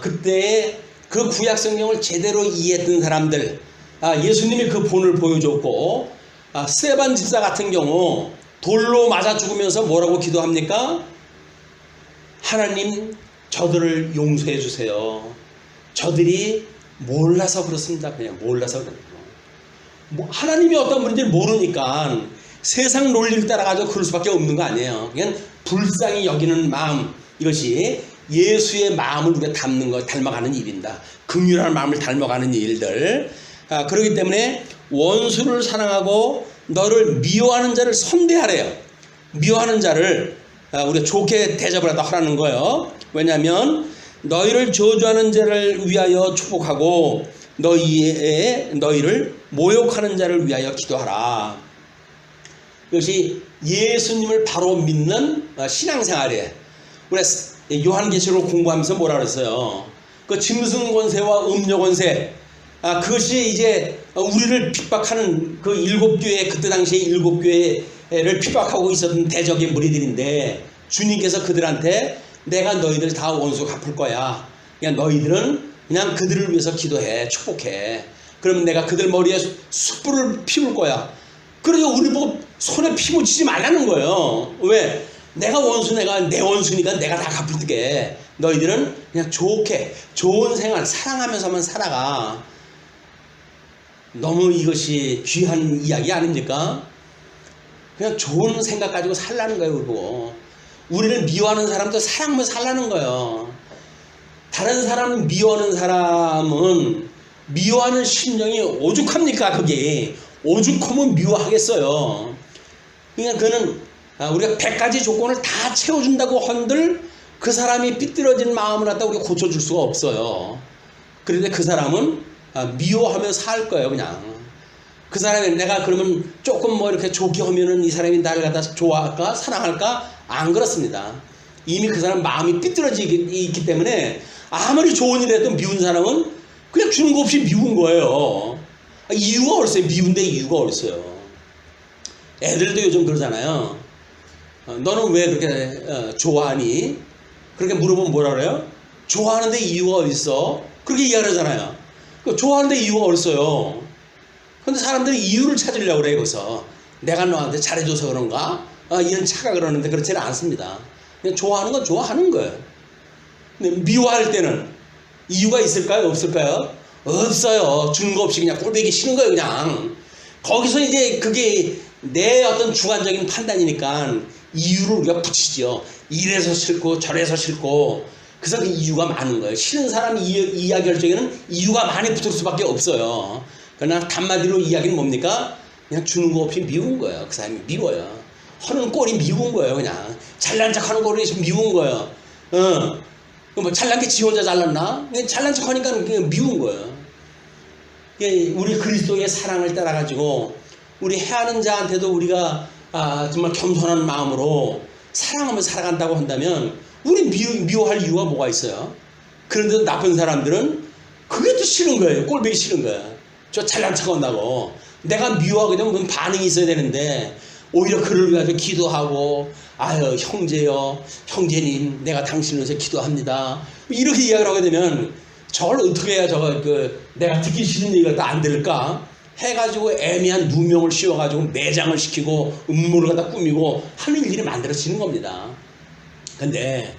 그때 그 구약 성경을 제대로 이해했던 사람들, 예수님이 그 본을 보여줬고, 스데반 집사 같은 경우 돌로 맞아 죽으면서 뭐라고 기도합니까? 하나님, 저들을 용서해 주세요. 저들이 몰라서 그렇습니다. 그냥 몰라서 그래요. 하나님이 어떤 분인지 모르니까 세상 논리를 따라가지고 그럴 수밖에 없는 거 아니에요. 그냥 불쌍히 여기는 마음, 이것이 예수의 마음을 우리가 닮아가는 일입니다. 긍휼한 마음을 닮아가는 일들. 그렇기 때문에 원수를 사랑하고 너를 미워하는 자를 선대하래요. 미워하는 자를 우리가 좋게 대접을 하라는 거예요. 왜냐하면 너희를 저주하는 자를 위하여 축복하고 너희를 모욕하는 자를 위하여 기도하라. 이것이 예수님을 바로 믿는 신앙생활이에요. 우리 요한계시록 공부하면서 뭐라 그랬어요? 그 짐승 권세와 음료 권세, 그것이 이제 우리를 핍박하는 그 일곱 교회, 그때 당시에 일곱 교회를 핍박하고 있었던 대적의 무리들인데, 주님께서 그들한테 내가 너희들 다 원수 갚을 거야. 그냥 너희들은 그냥 그들을 위해서 기도해, 축복해. 그러면 내가 그들 머리에 숯불을 피울 거야. 그러니까 우리 보고 손에 피 묻히지 말라는 거예요. 왜? 내가 내 원수니까 내가 다 갚을게. 너희들은 그냥 좋게, 좋은 생활, 사랑하면서만 살아가. 너무 이것이 귀한 이야기 아닙니까? 그냥 좋은 생각 가지고 살라는 거예요, 우리 보고. 우리를 미워하는 사람도 사랑하면서 살라는 거예요. 다른 사람을 미워하는 사람은 미워하는 심정이 오죽합니까? 그게 오죽하면 미워하겠어요. 그러니까 그는 우리가 100가지 조건을 다 채워준다고 한들 그 사람이 삐뚤어진 마음을 갖다 우리가 고쳐줄 수가 없어요. 그런데 그 사람은 미워하며 살 거예요. 그냥 그 사람이 내가 그러면 조금 뭐 이렇게 좋게 하면은 이 사람이 나를 갖다 좋아할까 사랑할까? 안 그렇습니다. 이미 그 사람 마음이 삐뚤어지기 때문에 아무리 좋은 일 해도 미운 사람은 그냥 주는 거 없이 미운 거예요. 이유가 어딨어요? 미운데 이유가 어딨어요? 애들도 요즘 그러잖아요. 너는 왜 그렇게 좋아하니? 그렇게 물어보면 뭐라 그래요? 좋아하는데 이유가 어딨어? 그렇게 이야기하잖아요. 좋아하는데 이유가 어딨어요? 근데 사람들이 이유를 찾으려고 그래요. 그래서 내가 너한테 잘해줘서 그런가? 이런 착각을 하는데 그렇지는 않습니다. 그냥 좋아하는 건 좋아하는 거예요. 근데 미워할 때는 이유가 있을까요? 없을까요? 없어요. 주는 거 없이 그냥 꼴보기 싫은 거예요. 그냥 거기서 이제 그게 내 어떤 주관적인 판단이니까 이유를 우리가 붙이죠. 이래서 싫고 저래서 싫고. 그래서 그 이유가 많은 거예요. 싫은 사람이 이야기할 적에는 이유가 많이 붙을 수밖에 없어요. 그러나 한마디로 이야기는 뭡니까? 그냥 주는 거 없이 미운 거예요. 그 사람이 미워요. 하는 꼴이 미운 거예요. 그냥 잘난 척 하는 꼴이 미운 거예요. 뭐 잘난 게 지 혼자 잘났나? 그냥 잘난 척 하니까 그냥 미운 거예요. 우리 그리스도의 사랑을 따라가지고 우리 해하는 자한테도 우리가 정말 겸손한 마음으로 사랑하며 살아간다고 한다면 우리 미워할 이유가 뭐가 있어요? 그런데도 나쁜 사람들은 그게 또 싫은 거예요. 꼴보기 싫은 거예요. 저 잘난 척 한다고. 내가 미워하게 되면 그건 반응이 있어야 되는데 오히려 그를 위해서 기도하고 아유 형제요 형제님 내가 당신을 위해서 기도합니다 이렇게 이야기를 하게 되면 저걸 어떻게 해야 내가 듣기 싫은 얘기가 또 안 들을까 해가지고 애매한 누명을 씌워가지고 매장을 시키고 음모를 갖다 꾸미고 하는 일이 만들어지는 겁니다. 근데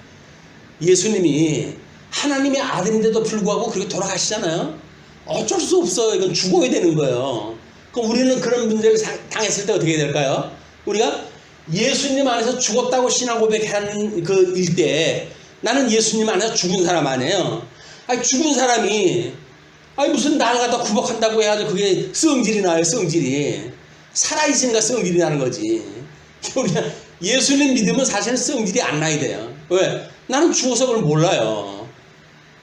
예수님이 하나님의 아들인데도 불구하고 그렇게 돌아가시잖아요. 어쩔 수 없어요. 이건 죽어야 되는 거예요. 그럼 우리는 그런 문제를 당했을 때 어떻게 될까요? 우리가 예수님 안에서 죽었다고 신앙 고백하는 그 일대에 나는 예수님 안에서 죽은 사람 아니에요. 아니 죽은 사람이 무슨 나를 갖다 구박한다고 해야지 그게 성질이 나요. 성질이 살아있으니까 성질이 나는 거지. 우리가 예수님 믿으면 사실은 성질이 안 나야 돼요. 왜? 나는 죽어서 그걸 몰라요.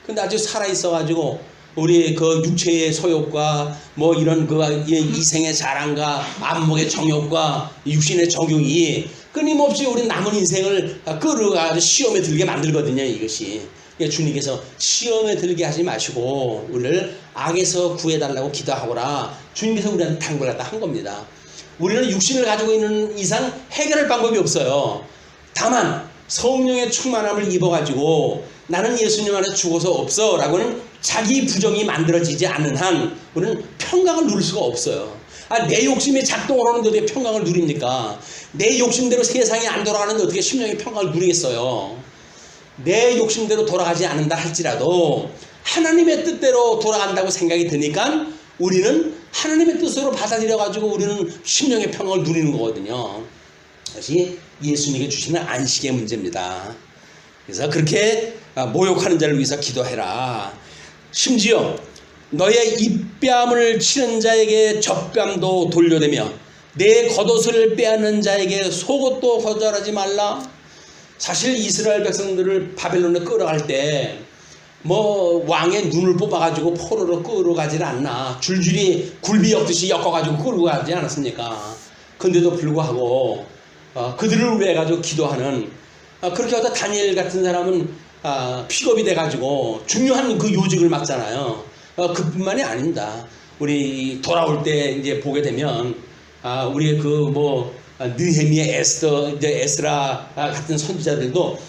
근데 아주 살아있어가지고 우리 그 육체의 소욕과 뭐 이런 그 이생의 자랑과 안목의 정욕과 육신의 정욕이 끊임없이 우리 남은 인생을 끌어가지고 시험에 들게 만들거든요. 이것이 주님께서 시험에 들게 하지 마시고 우리를 악에서 구해달라고 기도하거라. 주님께서 우리한테 당부를 갖다 한 겁니다. 우리는 육신을 가지고 있는 이상 해결할 방법이 없어요. 다만 성령의 충만함을 입어가지고 나는 예수님 안에 죽어서 없어 라고는 자기 부정이 만들어지지 않는 한 우리는 평강을 누릴 수가 없어요. 내 욕심이 작동을 하는데 어떻게 평강을 누립니까? 내 욕심대로 세상이 안 돌아가는데 어떻게 심령의 평강을 누리겠어요? 내 욕심대로 돌아가지 않는다 할지라도 하나님의 뜻대로 돌아간다고 생각이 드니까 우리는 하나님의 뜻으로 받아들여가지고 우리는 심령의 평강을 누리는 거거든요. 그것이 예수님께 주시는 안식의 문제입니다. 그래서 그렇게 모욕하는 자를 위해서 기도해라. 심지어 너의 입뺨을 치는 자에게 젖뺨도 돌려대며 내 겉옷을 빼앗는 자에게 속옷도 거절하지 말라. 사실 이스라엘 백성들을 바벨론에 끌어갈 때 뭐 왕의 눈을 뽑아가지고 포로로 끌어가지를 않나. 줄줄이 굴비 엮듯이 엮어가지고 끌고 가지 않았습니까? 근데도 불구하고 그들을 위해 가지고 기도하는 그렇게 하다 다니엘 같은 사람은 픽업이 돼가지고 중요한 그 요직을 맡잖아요. 그뿐만이 아닙니다. 우리 돌아올 때 이제 보게 되면 우리의 그 뭐 느헤미야, 에스라 같은 선지자들도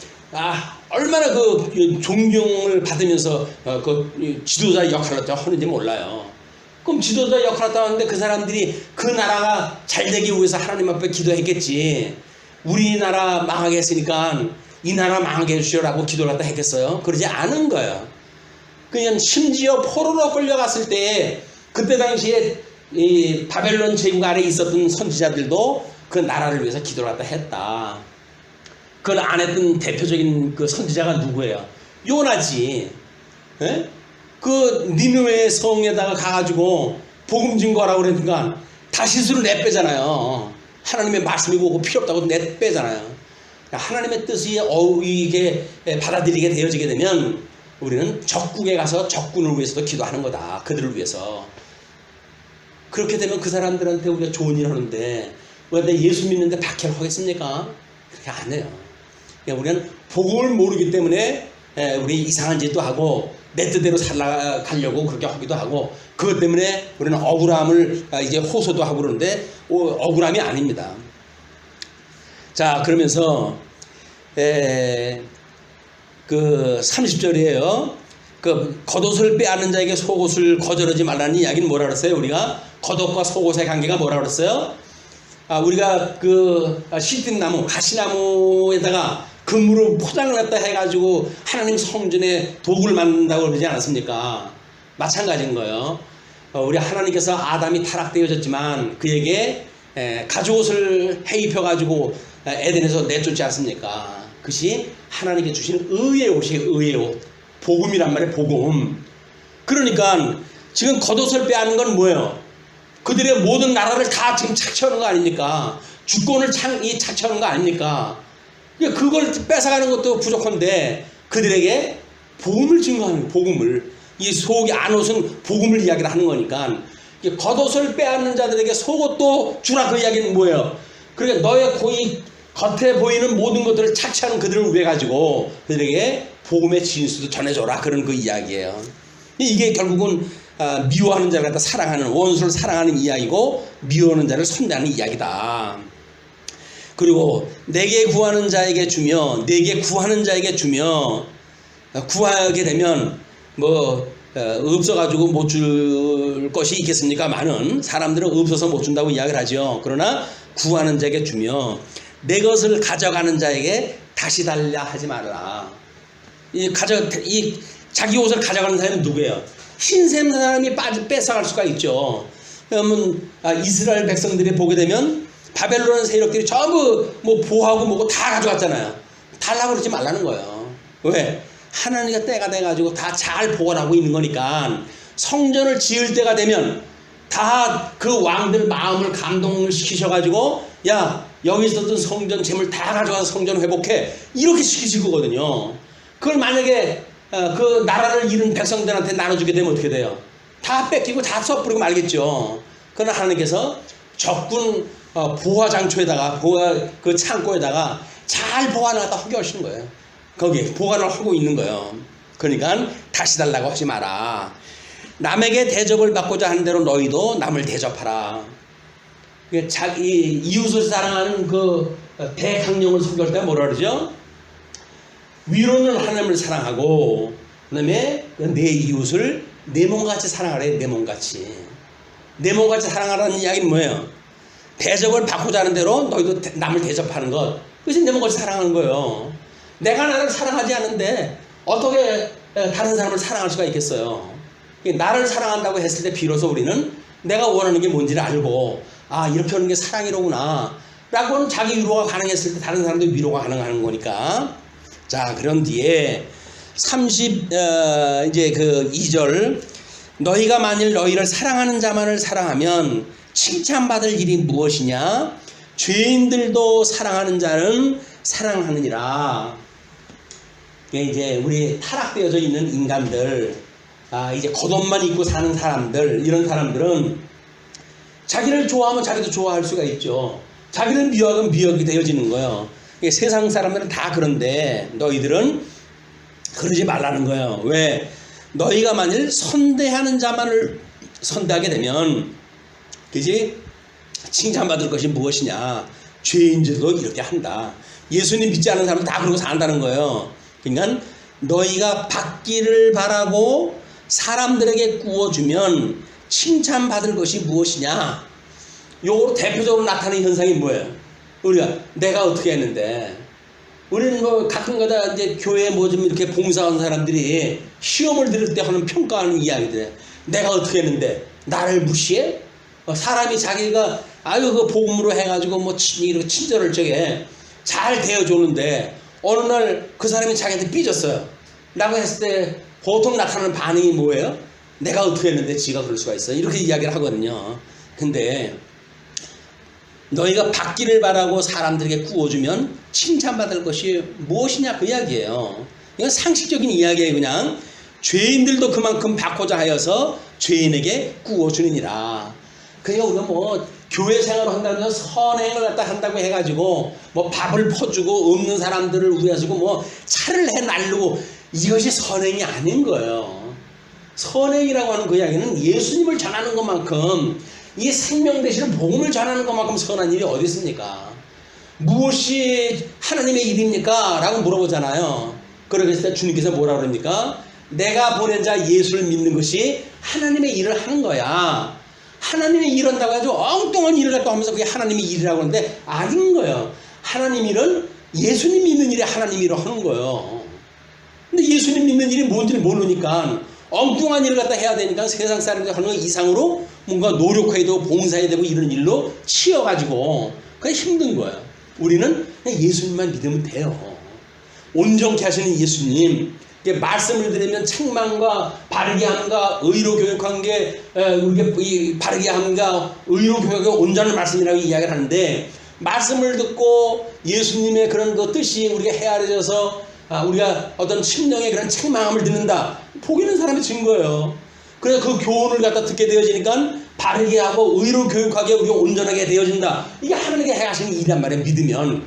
얼마나 그 존경을 받으면서 그 지도자 역할을 하는지 몰라요. 그럼 지도자 역할을 하는데 그 사람들이 그 나라가 잘 되기 위해서 하나님 앞에 기도했겠지. 우리나라 망하게 했으니까 이 나라 망하게 해주시라고 기도를 갖다 했겠어요? 그러지 않은 거예요. 그냥 심지어 포로로 끌려갔을 때 그때 당시에 이 바벨론 제국 아래 있었던 선지자들도 그 나라를 위해서 기도를 갖다 했다. 그걸 안 했던 대표적인 그 선지자가 누구예요? 요나지. 에? 그 니느웨 성에다가 가가지고 복음 증거하라고 그러니까 다시스로 내빼잖아요. 하나님의 말씀이 오고 필요 없다고 내빼잖아요. 하나님의 뜻이 이게 받아들이게 되어지게 되면 우리는 적국에 가서 적군을 위해서도 기도하는 거다. 그들을 위해서. 그렇게 되면 그 사람들한테 우리가 좋은 일 하는데 왜 내 예수 믿는데 박해를 하겠습니까? 그렇게 안 해요. 우리는 복음을 모르기 때문에 우리 이상한 짓도 하고 내 뜻대로 살아가려고 그렇게 하기도 하고 그것 때문에 우리는 억울함을 이제 호소도 하고 그러는데 억울함이 아닙니다. 자, 그러면서 그 30절이에요. 그 겉옷을 빼앗는 자에게 속옷을 거절하지 말라는 이야기는 뭐라 그랬어요? 우리가 겉옷과 속옷의 관계가 뭐라 그랬어요? 우리가 그 시든나무, 가시나무에다가 금으로 포장을 했다 해가지고 하나님 성전에 도구를 만든다고 그러지 않았습니까? 마찬가지인 거예요. 우리 하나님께서 아담이 타락되어졌지만 그에게 가죽옷을 해 입혀가지고 에덴에서 내쫓지 않습니까? 그것이 하나님께 주신 의의 옷이 의의 옷. 복음이란 말이에요. 복음. 그러니까 지금 겉옷을 빼앗는 건 뭐예요? 그들의 모든 나라를 다 지금 착취하는 거 아닙니까? 주권을 착취하는 거 아닙니까? 그걸 뺏어가는 것도 부족한데 그들에게 복음을 증거하는 거예요. 복음을. 이 속이 안옷은 복음을 이야기를 하는 거니까 겉옷을 빼앗는 자들에게 속옷도 주라. 그 이야기는 뭐예요? 그러니까 너의 겉에 보이는 모든 것들을 착취하는 그들을 위해 가지고 그들에게 복음의 진수도 전해줘라. 그런 그 이야기예요. 이게 결국은 미워하는 자를 갖다 사랑하는, 원수를 사랑하는 이야기고 미워하는 자를 손대하는 이야기다. 그리고 내게 구하는 자에게 주며 내게 구하는 자에게 주며 구하게 되면 뭐 없어가지고 못 줄 것이 있겠습니까? 많은 사람들은 없어서 못 준다고 이야기를 하죠. 그러나 구하는 자에게 주며 내 것을 가져가는 자에게 다시 달라 하지 말라. 이 자기 옷을 가져가는 사람은 누구예요? 흰샘 사람이 뺏어갈 수가 있죠. 그러면 이스라엘 백성들이 보게 되면 바벨론 세력들이 전부 뭐 보하고 뭐고 다 가져갔잖아요. 달라고 그러지 말라는 거예요. 왜? 하나님과 때가 돼가지고 다 잘 보관하고 있는 거니까 성전을 지을 때가 되면 다 그 왕들 마음을 감동을 시키셔가지고 야 여기 있었던 성전 재물 다 가져가서 성전 회복해 이렇게 시키실 거거든요. 그걸 만약에 그 나라를 잃은 백성들한테 나눠주게 되면 어떻게 돼요? 다 뺏기고 다 써버리고 말겠죠. 그러나 하나님께서 적군 보화장초에다가 그 창고에다가 잘 보관하다 하게 하시는 거예요. 거기 보관을 하고 있는 거예요. 그러니까 다시 달라고 하지 마라. 남에게 대접을 받고자 하는 대로 너희도 남을 대접하라. 자기 이웃을 사랑하는 그 대강령을 설교할 때 뭐라 그러죠? 위로는 하나님을 사랑하고 그다음에 내 이웃을 내 몸같이 사랑하래. 내 몸같이. 내 몸같이 사랑하라는 이야기는 뭐예요? 대접을 받고자 하는 대로 너희도 남을 대접하는 것. 그것이 내 몸같이 사랑하는 거예요. 내가 나를 사랑하지 않는데 어떻게 다른 사람을 사랑할 수가 있겠어요? 나를 사랑한다고 했을 때 비로소 우리는 내가 원하는 게 뭔지를 알고 이렇게 하는 게 사랑이로구나 라고는 자기 위로가 가능했을 때 다른 사람도 위로가 가능한 거니까. 자, 그런 뒤에 30 이제 그 2절 너희가 만일 너희를 사랑하는 자만을 사랑하면 칭찬받을 일이 무엇이냐? 죄인들도 사랑하는 자는 사랑하느니라. 이게 이제 우리 타락되어져 있는 인간들, 이제 겉옷만 입고 사는 사람들, 이런 사람들은 자기를 좋아하면 자기도 좋아할 수가 있죠. 자기를 미워하면 미워하게 되어지는 거예요. 세상 사람들은 다 그런데 너희들은 그러지 말라는 거예요. 왜? 너희가 만일 선대하는 자만을 선대하게 되면, 그지? 칭찬받을 것이 무엇이냐? 죄인들도 이렇게 한다. 예수님 믿지 않는 사람은 다 그러고 산다는 거예요. 그러니까 너희가 받기를 바라고 사람들에게 구워주면 칭찬받을 것이 무엇이냐? 요거로 대표적으로 나타나는 현상이 뭐예요? 우리가 내가 어떻게 했는데, 우리는 뭐 가끔가다 이제 교회에 뭐 좀 이렇게 봉사하는 사람들이 시험을 들을 때 하는 평가하는 이야기들, 내가 어떻게 했는데 나를 무시해? 사람이 자기가 그 복음으로 해가지고 뭐 이렇게 친절을 저게 잘 대해주는데 어느 날 그 사람이 자기한테 삐졌어요 라고 했을 때 보통 나타나는 반응이 뭐예요? 내가 어떻게 했는데 지가 그럴 수가 있어, 이렇게 이야기를 하거든요. 근데 너희가 받기를 바라고 사람들에게 구워주면 칭찬받을 것이 무엇이냐, 그 이야기예요. 이건 상식적인 이야기예요. 그냥 죄인들도 그만큼 받고자 하여서 죄인에게 구워주느니라. 그러니까 우리가 뭐 교회 생활을 한다면서 선행을 갖다 한다고 해가지고 뭐 밥을 퍼주고 없는 사람들을 위해서 뭐 차를 해 날르고, 이것이 선행이 아닌 거예요. 선행이라고 하는 그 이야기는 예수님을 전하는 것만큼, 이 생명 되시는 복음을 전하는 것만큼 선한 일이 어디 있습니까? 무엇이 하나님의 일입니까? 라고 물어보잖아요. 그러겠을 때 주님께서 뭐라 그럽니까? 내가 보낸 자 예수를 믿는 것이 하나님의 일을 하는 거야. 하나님의 일 한다고 해가지고 엉뚱한 일을 갖고 하면서 그게 하나님의 일이라고 하는데 아닌 거예요. 하나님 일은 예수님 믿는 일이 하나님 일을 하는 거예요. 근데 예수님 믿는 일이 뭔지를 모르니까 엉뚱한 일을 갖다 해야 되니까 세상 사람들 하는 것 이상으로 뭔가 노력해야 되고 봉사해야 되고 이런 일로 치여가지고 그게 힘든 거예요. 우리는 그냥 예수님만 믿으면 돼요. 온전케 하시는 예수님, 말씀을 드리면 책망과 바르게 함과 의로 교육한 게 우리가 이 바르게 함과 의로 교육의 온전한 말씀이라고 이야기를 하는데, 말씀을 듣고 예수님의 그런 그 뜻이 우리가 헤아려져서 우리가 어떤 심령의 그런 책망함을 듣는다. 복 있는 사람의 증거예요. 그래서 그 교훈을 갖다 듣게 되어지니까 바르게 하고 의로 교육하게 우리가 온전하게 되어진다. 이게 하나님께 행하시는 일이란 말이에요. 믿으면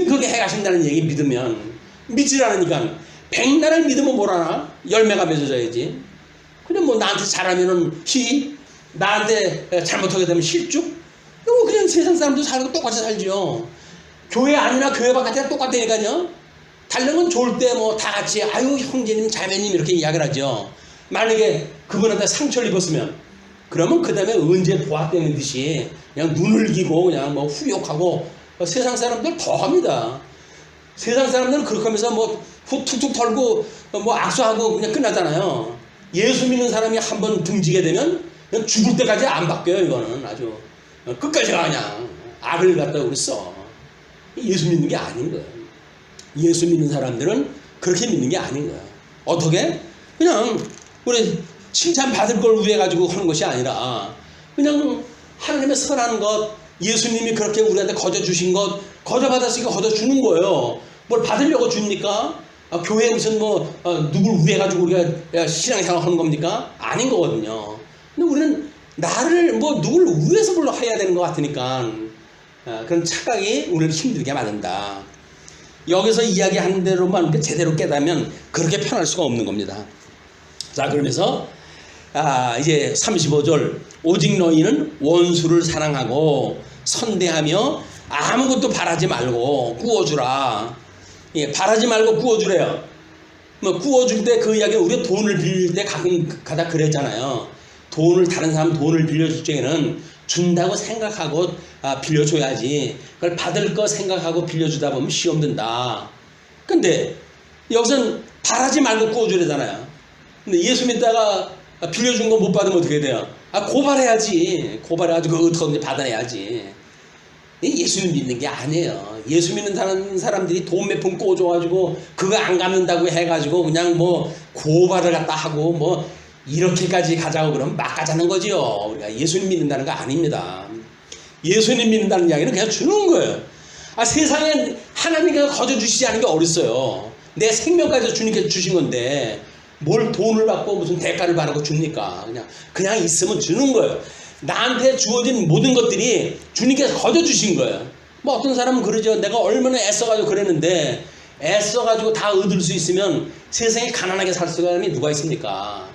그렇게 행하신다는 얘기. 믿으면 믿질 않으니까 백날을 믿으면 뭐라나? 열매가 맺어져야지. 그냥 뭐 나한테 잘하면은 희, 나한테 잘못하게 되면 실죽? 이거 그냥 세상 사람도 살고 똑같이 살죠. 교회 아니나 교회 바깥이나 똑같다니까요. 다른 건 좋을 때 뭐 다 같이 아유 형제님 자매님 이렇게 이야기를 하죠. 만약에 그분한테 상처를 입었으면 그러면 그 다음에 언제 보았다는 듯이 그냥 눈을 기고 그냥 뭐 후욕하고, 세상 사람들 더 합니다. 세상 사람들은 그렇게 하면서 뭐 툭툭 털고 뭐 악수하고 그냥 끝나잖아요. 예수 믿는 사람이 한번 등지게 되면 그냥 죽을 때까지 안 바뀌어요. 이거는 아주 끝까지 그냥 악을 갖다 우리 써. 예수 믿는 게 아닌 거예요. 예수 믿는 사람들은 그렇게 믿는 게 아닌 거예요. 어떻게? 그냥 우리 칭찬받을 걸 위해 가지고 하는 것이 아니라 그냥 하나님의 선한 것, 예수님이 그렇게 우리한테 거저 주신 것, 거저 받았으니까 거저 주는 거예요. 뭘 받으려고 줍니까? 교회에 무슨 뭐 누굴 위해 가지고 우리가 신앙생활 하는 겁니까? 아닌 거거든요. 근데 우리는 나를 뭐 누굴 위해서 불러 해야 되는 것 같으니까 그런 착각이 우리를 힘들게 만든다. 여기서 이야기하는 대로만 제대로 깨닫으면 그렇게 편할 수가 없는 겁니다. 자, 그러면서 이제 35절, 오직 너희는 원수를 사랑하고 선대하며 아무것도 바라지 말고 구워주라. 예, 바라지 말고 구워주래요. 뭐 구워줄 때 그 이야기는 우리가 돈을 빌릴 때 가끔 가다 그랬잖아요. 다른 사람 돈을 빌려줄 적에는 준다고 생각하고 빌려줘야지, 그걸 받을 거 생각하고 빌려주다 보면 시험 든다. 근데 여기서는 바라지 말고 구워주래잖아요. 근데 예수 믿다가 빌려준 거 못 받으면 어떻게 돼요? 고발해야지. 고발해가지고 그 어떻게든지 받아내야지. 예수님 믿는 게 아니에요. 예수 믿는 사람들이 돈 몇 푼 꿔줘가지고 그거 안 갚는다고 해가지고 그냥 뭐 고발을 갖다 하고 뭐 이렇게까지 가자고 그러면 막 가자는 거지요. 우리가 예수님 믿는다는 거 아닙니다. 예수님 믿는다는 이야기는 그냥 주는 거예요. 세상에 하나님께서 거저 주시지 않은 게 어딨어요. 내 생명까지 주님께서 주신 건데 뭘 돈을 받고 무슨 대가를 바라고 줍니까? 그냥 있으면 주는 거예요. 나한테 주어진 모든 것들이 주님께서 거저 주신 거예요. 뭐 어떤 사람은 그러죠. 내가 얼마나 애써가지고 그랬는데 애써가지고 다 얻을 수 있으면 세상에 가난하게 살 사람이 누가 있습니까?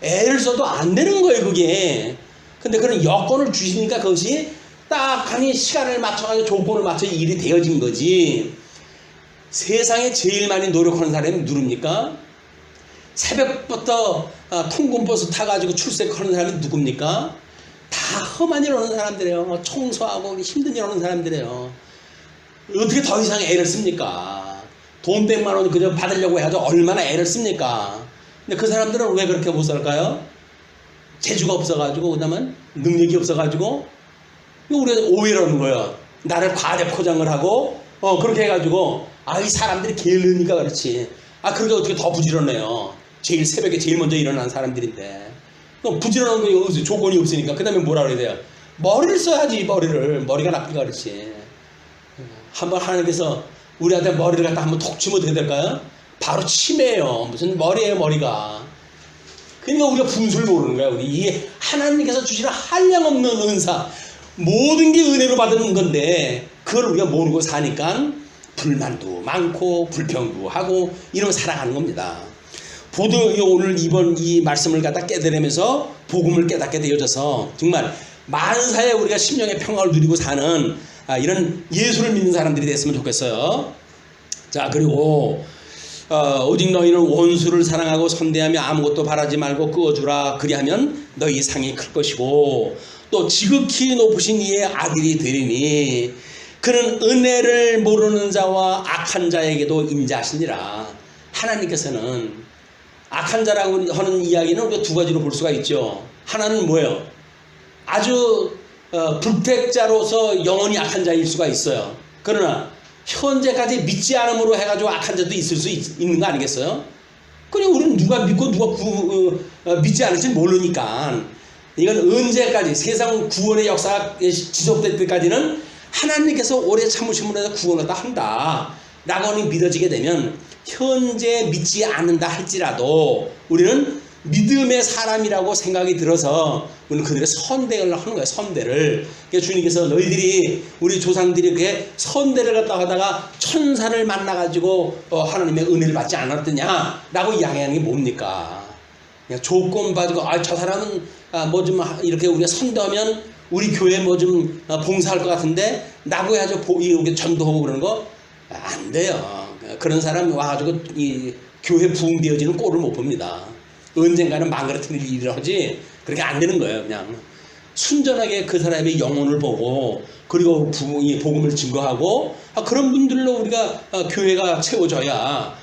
애를 써도 안 되는 거예요, 그게. 근데 그런 여건을 주시니까 그것이 딱하니 시간을 맞춰가지고 조건을 맞춰 일이 되어진 거지. 세상에 제일 많이 노력하는 사람이 누굽니까? 새벽부터 통근버스 타가지고 출첵하는 사람이 누굽니까? 다 험한 일 하는 사람들이에요. 청소하고 힘든 일 하는 사람들이에요. 어떻게 더 이상 애를 씁니까? 돈 100만 원 그저 받으려고 해가지고 얼마나 애를 씁니까? 근데 그 사람들은 왜 그렇게 못 살까요? 재주가 없어가지고, 그 다음에 능력이 없어가지고, 우리가 오해라는 거예요. 나를 과대 포장을 하고, 그렇게 해가지고, 이 사람들이 게으르니까 그렇지. 그렇게 어떻게 더 부지런해요. 제일 새벽에 제일 먼저 일어난 사람들인데. 부지런한 거 조건이 없으니까. 그 다음에 뭐라 그래야 돼요? 머리를 써야지, 머리를. 머리가 나쁘니까 그렇지. 한번 하나님께서 우리한테 머리를 갖다 한번 톡 치면 어떻게 될까요? 바로 치매예요. 무슨 머리예요, 머리가. 그러니까 우리가 분수를 모르는 거야. 이게 하나님께서 주시는 한량없는 은사, 모든 게 은혜로 받은 건데 그걸 우리가 모르고 사니까 불만도 많고 불평도 하고 이러면 살아가는 겁니다. 오늘 이번 이 말씀을 갖다 깨달으면서 복음을 깨닫게 되어져서 정말 만사에 우리가 심령의 평화를 누리고 사는 이런 예수를 믿는 사람들이 됐으면 좋겠어요. 자, 그리고 오직 너희는 원수를 사랑하고 선대하며 아무것도 바라지 말고 끄어주라. 그리하면 너희 상이 클 것이고 또 지극히 높으신 이의 아들이 되리니 그는 은혜를 모르는 자와 악한 자에게도 임재하시니라. 하나님께서는 악한 자라고 하는 이야기는 우리가 두 가지로 볼 수가 있죠. 하나는 뭐예요? 아주 불택자로서 영원히 악한 자일 수가 있어요. 그러나 현재까지 믿지 않음으로 해가지고 악한 자도 있을 수 있는 거 아니겠어요? 그냥 우리는 누가 믿고 누가 믿지 않을지 모르니까 이건 언제까지 세상 구원의 역사가 지속될 때까지는 하나님께서 오래 참으심으로 해서 구원을 다 한다 라고 믿어지게 되면 현재 믿지 않는다 할지라도 우리는 믿음의 사람이라고 생각이 들어서 우리는 그들의 선대를 하는 거예요. 선대를. 그러니까 주님께서 너희들이 우리 조상들이 그렇게 선대를 갖다 하다가 천사를 만나가지고 하나님의 은혜를 받지 않았더냐 라고 이야기하는 게 뭡니까? 그냥 조건 가지고 저 사람은 뭐 좀 이렇게 우리가 선대하면 우리 교회 뭐 좀 봉사할 것 같은데 라고 해가지고 이렇게 전도하고 그러는 거 안 돼요. 그런 사람 와가지고 이 교회 부흥되어지는 꼴을 못 봅니다. 언젠가는 망가뜨릴 일을 하지 그렇게 안 되는 거예요. 그냥 순전하게 그 사람의 영혼을 보고 그리고 복음을 증거하고 그런 분들로 우리가 교회가 채워져야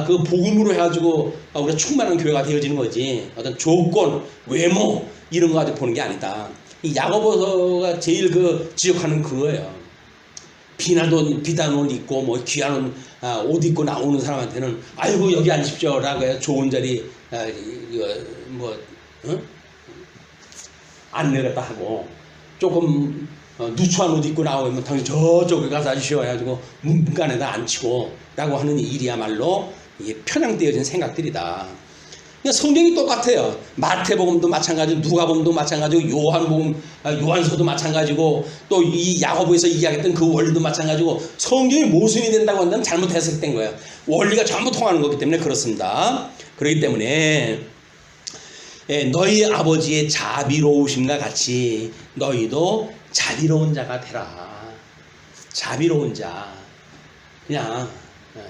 그 복음으로 해가지고 우리가 충만한 교회가 되어지는 거지 어떤 조건, 외모 이런 거 가지고 보는 게 아니다. 이 야고보서가 제일 지적하는 그거예요. 비단 옷 입고 뭐 귀한 옷 입고 나오는 사람한테는 아이고 여기 앉으십시오 라고 해서 좋은 자리 안내를 하고 조금 누추한 옷 입고 나오면 당신 저쪽에 가서 앉으시오 해가지고 문간에다 앉히고 라고 하는 일이야말로 이게 편향되어진 생각들이다. 그러니까 성경이 똑같아요. 마태복음도 마찬가지고 누가복음도 마찬가지고 요한서도 마찬가지고 또 이 야고보에서 이야기했던 그 원리도 마찬가지고 성경이 모순이 된다고 한다면 잘못 해석된 거예요. 원리가 전부 통하는 거기 때문에 그렇습니다. 그렇기 때문에 너희 아버지의 자비로우심과 같이 너희도 자비로운 자가 되라. 자비로운 자. 그냥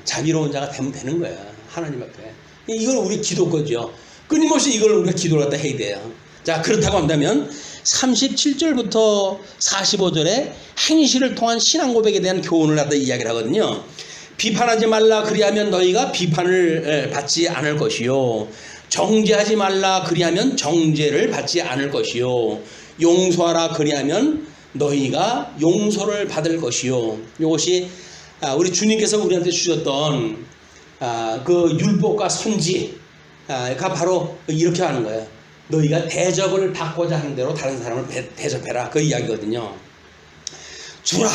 자비로운 자가 되면 되는 거야. 하나님 앞에. 이걸 우리 기도 거죠. 끊임없이 이걸 우리가 기도를 갖다 해야 돼요. 자, 그렇다고 한다면 37절부터 45절에 행실을 통한 신앙 고백에 대한 교훈을 갖다 이야기를 하거든요. 비판하지 말라 그리하면 너희가 비판을 받지 않을 것이요. 정죄하지 말라 그리하면 정죄를 받지 않을 것이요. 용서하라 그리하면 너희가 용서를 받을 것이요. 이것이 우리 주님께서 우리한테 주셨던 그 율법과 선지가 바로 이렇게 하는 거예요. 너희가 대접을 받고자 하는 대로 다른 사람을 대접해라. 그 이야기거든요. 주라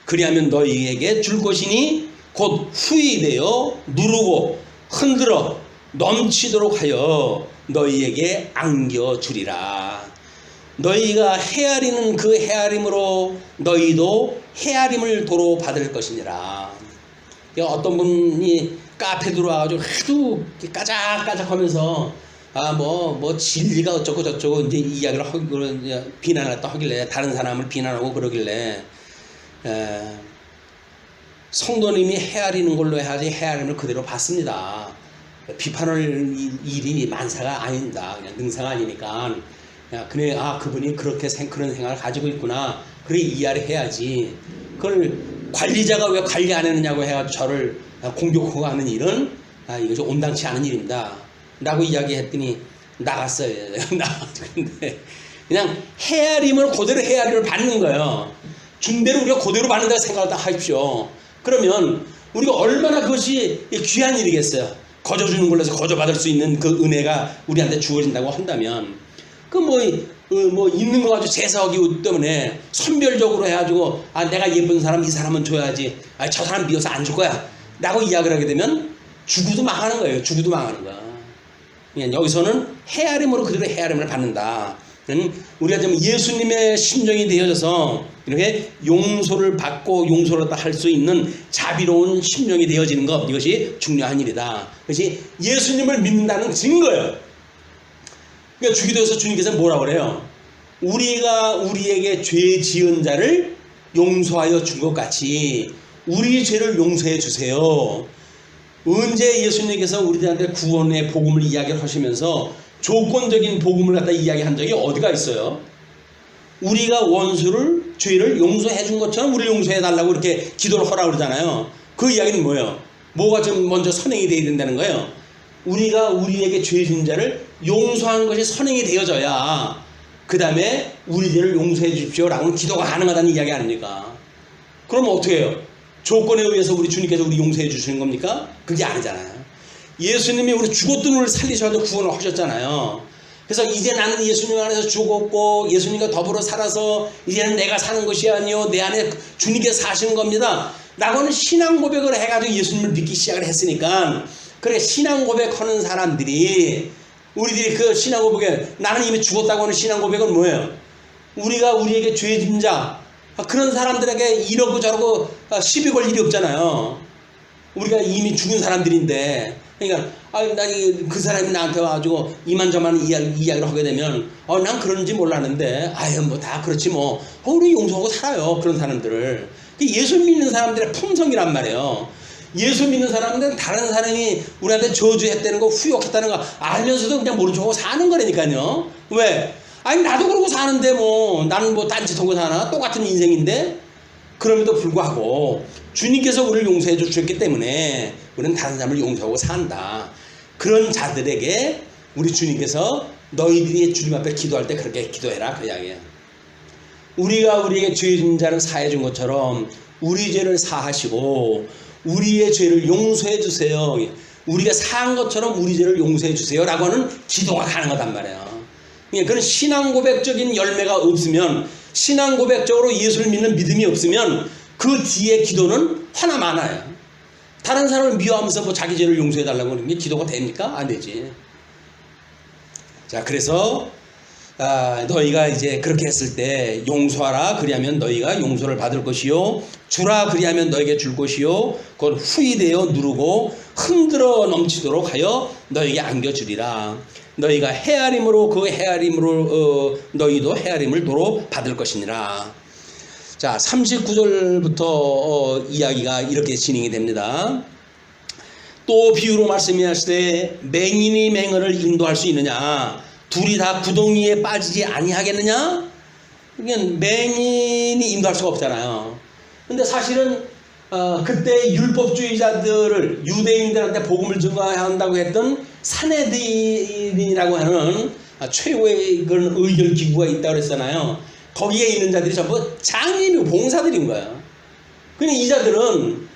그리하면 너희에게 줄 것이니 곧 후이되어 누르고 흔들어 넘치도록 하여 너희에게 안겨주리라. 너희가 헤아리는 그 헤아림으로 너희도 헤아림을 도로 받을 것이니라. 어떤 분이 카페 들어와가지고 하도 까작까작 하면서 뭐 진리가 어쩌고 저쩌고 이제 이야기를 비난을 또 하길래, 다른 사람을 비난하고 그러길래, 성도님이 헤아리는 걸로 해야지 헤아림을 그대로 받습니다. 비판할 일이 만사가 아닙니다. 그냥 능사가 아니니까. 그냥 그분이 그렇게 그런 생각을 가지고 있구나, 그래 이해를 해야지. 그걸 관리자가 왜 관리 안 했느냐고 해가지고 저를 공격하고 하는 일은 이것이 온당치 않은 일입니다 라고 이야기했더니 나갔어요. 근데 그냥 헤아림을 그대로 헤아림을 받는 거예요. 중대로 우리가 그대로 받는다고 생각을 다 하십시오. 그러면 우리가 얼마나 그것이 귀한 일이겠어요. 거저주는 걸로 해서 거저받을 수 있는 그 은혜가 우리한테 주어진다고 한다면, 뭐 있는 거 가지고 재석이 때문에 선별적으로 해가지고 내가 예쁜 사람, 이 사람은 줘야지, 저 사람 미워서 안 줄 거야 라고 이야기를 하게 되면 죽어도 망하는 거예요. 죽어도 망하는 거야. 여기서는 헤아림으로 그대로 헤아림을 받는다. 우리가 좀 예수님의 심정이 되어져서 이렇게 용서를 받고 용서를 할 수 있는 자비로운 심령이 되어지는 것, 이것이 중요한 일이다. 그것이 예수님을 믿는다는 증거예요. 그러니까 주기도에서 주님께서 뭐라고 그래요? 우리가 우리에게 죄 지은 자를 용서하여 준 것 같이 우리 죄를 용서해 주세요. 언제 예수님께서 우리들한테 구원의 복음을 이야기를 하시면서 조건적인 복음을 갖다 이야기한 적이 어디가 있어요? 우리가 원수를, 죄를 용서해 준 것처럼 우리를 용서해 달라고 이렇게 기도를 하라고 그러잖아요. 그 이야기는 뭐예요? 뭐가 좀 먼저 선행이 되어야 된다는 거예요. 우리가 우리에게 죄 진 자를 용서한 것이 선행이 되어져야 그 다음에 우리 죄를 용서해 주십시오 라고는 기도가 가능하다는 이야기 아닙니까? 그럼 어떻게 해요? 조건에 의해서 우리 주님께서 우리 용서해 주시는 겁니까? 그게 아니잖아요. 예수님이 우리 죽었던 우리를 살리셔서 구원을 하셨잖아요. 그래서 이제 나는 예수님 안에서 죽었고 예수님과 더불어 살아서 이제는 내가 사는 것이 아니요 내 안에 주님께서 사시는 겁니다 라고는 신앙 고백을 해가지고 예수님을 믿기 시작을 했으니까, 그래 신앙 고백하는 사람들이, 우리들이 그 신앙 고백에 나는 이미 죽었다고 하는 신앙 고백은 뭐예요? 우리가 우리에게 죄진 자, 그런 사람들에게 이러고 저러고 시비 걸 일이 없잖아요. 우리가 이미 죽은 사람들인데, 그러니까 난 그 사람이 나한테 와가지고 이만저만 이야기를 하게 되면 난 그런지 몰랐는데 뭐 다 그렇지 뭐 우리 용서하고 살아요. 그런 사람들을. 예수 믿는 사람들의 품성이란 말이에요. 예수 믿는 사람들은 다른 사람이 우리한테 저주했다는 거, 후욕했다는 거 알면서도 그냥 모른 척하고 사는 거라니까요. 왜? 나도 그러고 사는데 뭐 나는 뭐 딴짓하고 사나? 똑같은 인생인데. 그럼에도 불구하고 주님께서 우리를 용서해 주셨기 때문에 우리는 다른 사람을 용서하고 산다. 그런 자들에게 우리 주님께서 너희들이 주님 앞에 기도할 때 그렇게 기도해라, 그 이야기예요. 우리가 우리에게 죄진 자를 사해 준 것처럼 우리 죄를 사하시고 우리의 죄를 용서해 주세요. 우리가 사한 것처럼 우리 죄를 용서해 주세요 라고 하는 기도가 가능하단 말이에요. 그런 신앙 고백적인 열매가 없으면, 신앙 고백적으로 예수를 믿는 믿음이 없으면 그 뒤에 기도는 하나 많아요. 다른 사람을 미워하면서 뭐 자기 죄를 용서해 달라고 하는 게 기도가 됩니까? 안 되지. 자, 그래서 너희가 이제 그렇게 했을 때 용서하라 그리하면 너희가 용서를 받을 것이요 주라 그리하면 너에게 줄 것이요 곧 후이되어 누르고 흔들어 넘치도록 하여 너에게 안겨주리라. 너희가 헤아림으로 그 헤아림으로 너희도 헤아림을 도로 받을 것이니라. 자, 39절부터 이야기가 이렇게 진행이 됩니다. 또 비유로 말씀하시되 맹인이 맹어를 인도할 수 있느냐? 둘이 다 구덩이에 빠지지 아니하겠느냐? 그러니까 맹인이 인도할 수가 없잖아요. 근데 사실은 그때 율법주의자들을, 유대인들한테 복음을 전가해야 한다고 했던 사내들이라고 하는 최고의 그런 의결 기구가 있다고 그랬잖아요. 거기에 있는 자들이 전부 장인이고 봉사들인 거예요. 그냥 이 자들은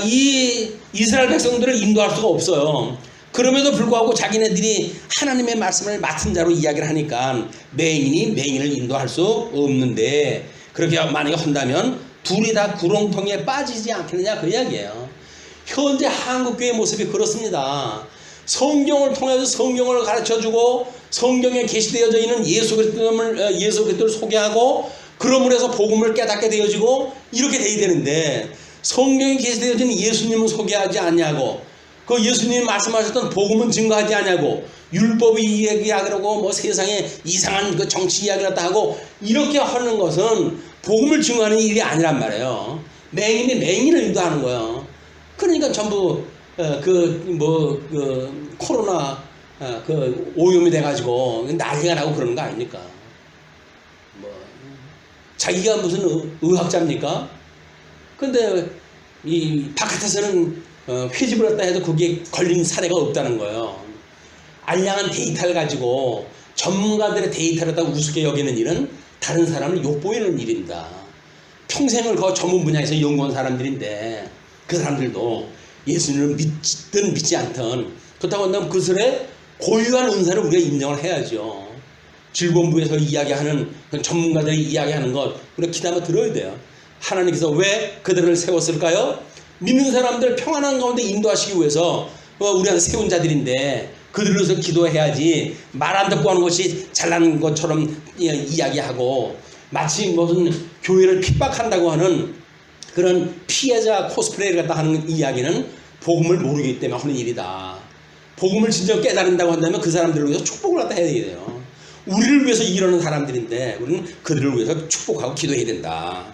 이 이스라엘 백성들을 인도할 수가 없어요. 그럼에도 불구하고 자기네들이 하나님의 말씀을 맡은 자로 이야기를 하니까 맹인이 맹인을 인도할 수 없는데, 그렇게 만약에 한다면 둘이 다 구렁텅이에 빠지지 않겠느냐 그 이야기예요. 현재 한국교회 모습이 그렇습니다. 성경을 통해서 성경을 가르쳐주고 성경에 계시되어져 있는 예수 그리스도를 소개하고 그러므로 해서 복음을 깨닫게 되어지고 이렇게 돼야 되는데 성경에 계시되어진 예수님은 소개하지 않냐고 그 예수님이 말씀하셨던 복음은 증거하지 않냐고 율법의 이야기하고 뭐 세상에 이상한 그 정치 이야기를 다 하고 이렇게 하는 것은 복음을 증거하는 일이 아니란 말이에요. 맹인이 맹인을 인도하는 거예요. 그러니까 전부 코로나 그 오염이 돼가지고 난리가 나고 그러는 거 아닙니까? 뭐 자기가 무슨 의학자입니까? 근데 이 바깥에서는 회집을 했다 해도 거기에 걸린 사례가 없다는 거예요. 알량한 데이터를 가지고 전문가들의 데이터를 갖다 우습게 여기는 일은 다른 사람을 욕보이는 일입니다. 평생을 그 전문 분야에서 연구한 사람들인데 그 사람들도 예수님을 믿든 믿지 않든 그렇다고 한다면 그들의 고유한 은사를 우리가 인정을 해야죠. 질본부에서 이야기하는 전문가들이 이야기하는 것 우리가 귀담아 들어야 돼요. 하나님께서 왜 그들을 세웠을까요? 믿는 사람들 평안한 가운데 인도하시기 위해서 우리한테 세운 자들인데 그들을 위해서 기도해야지 말 안 듣고 하는 것이 잘난 것처럼 이야기하고 마치 무슨 교회를 핍박한다고 하는 그런 피해자 코스프레를 갖다 하는 이야기는 복음을 모르기 때문에 하는 일이다. 복음을 진짜 깨달은다고 한다면 그 사람들을 위해서 축복을 갖다 해야 돼요. 우리를 위해서 이러는 사람들인데 우리는 그들을 위해서 축복하고 기도해야 된다.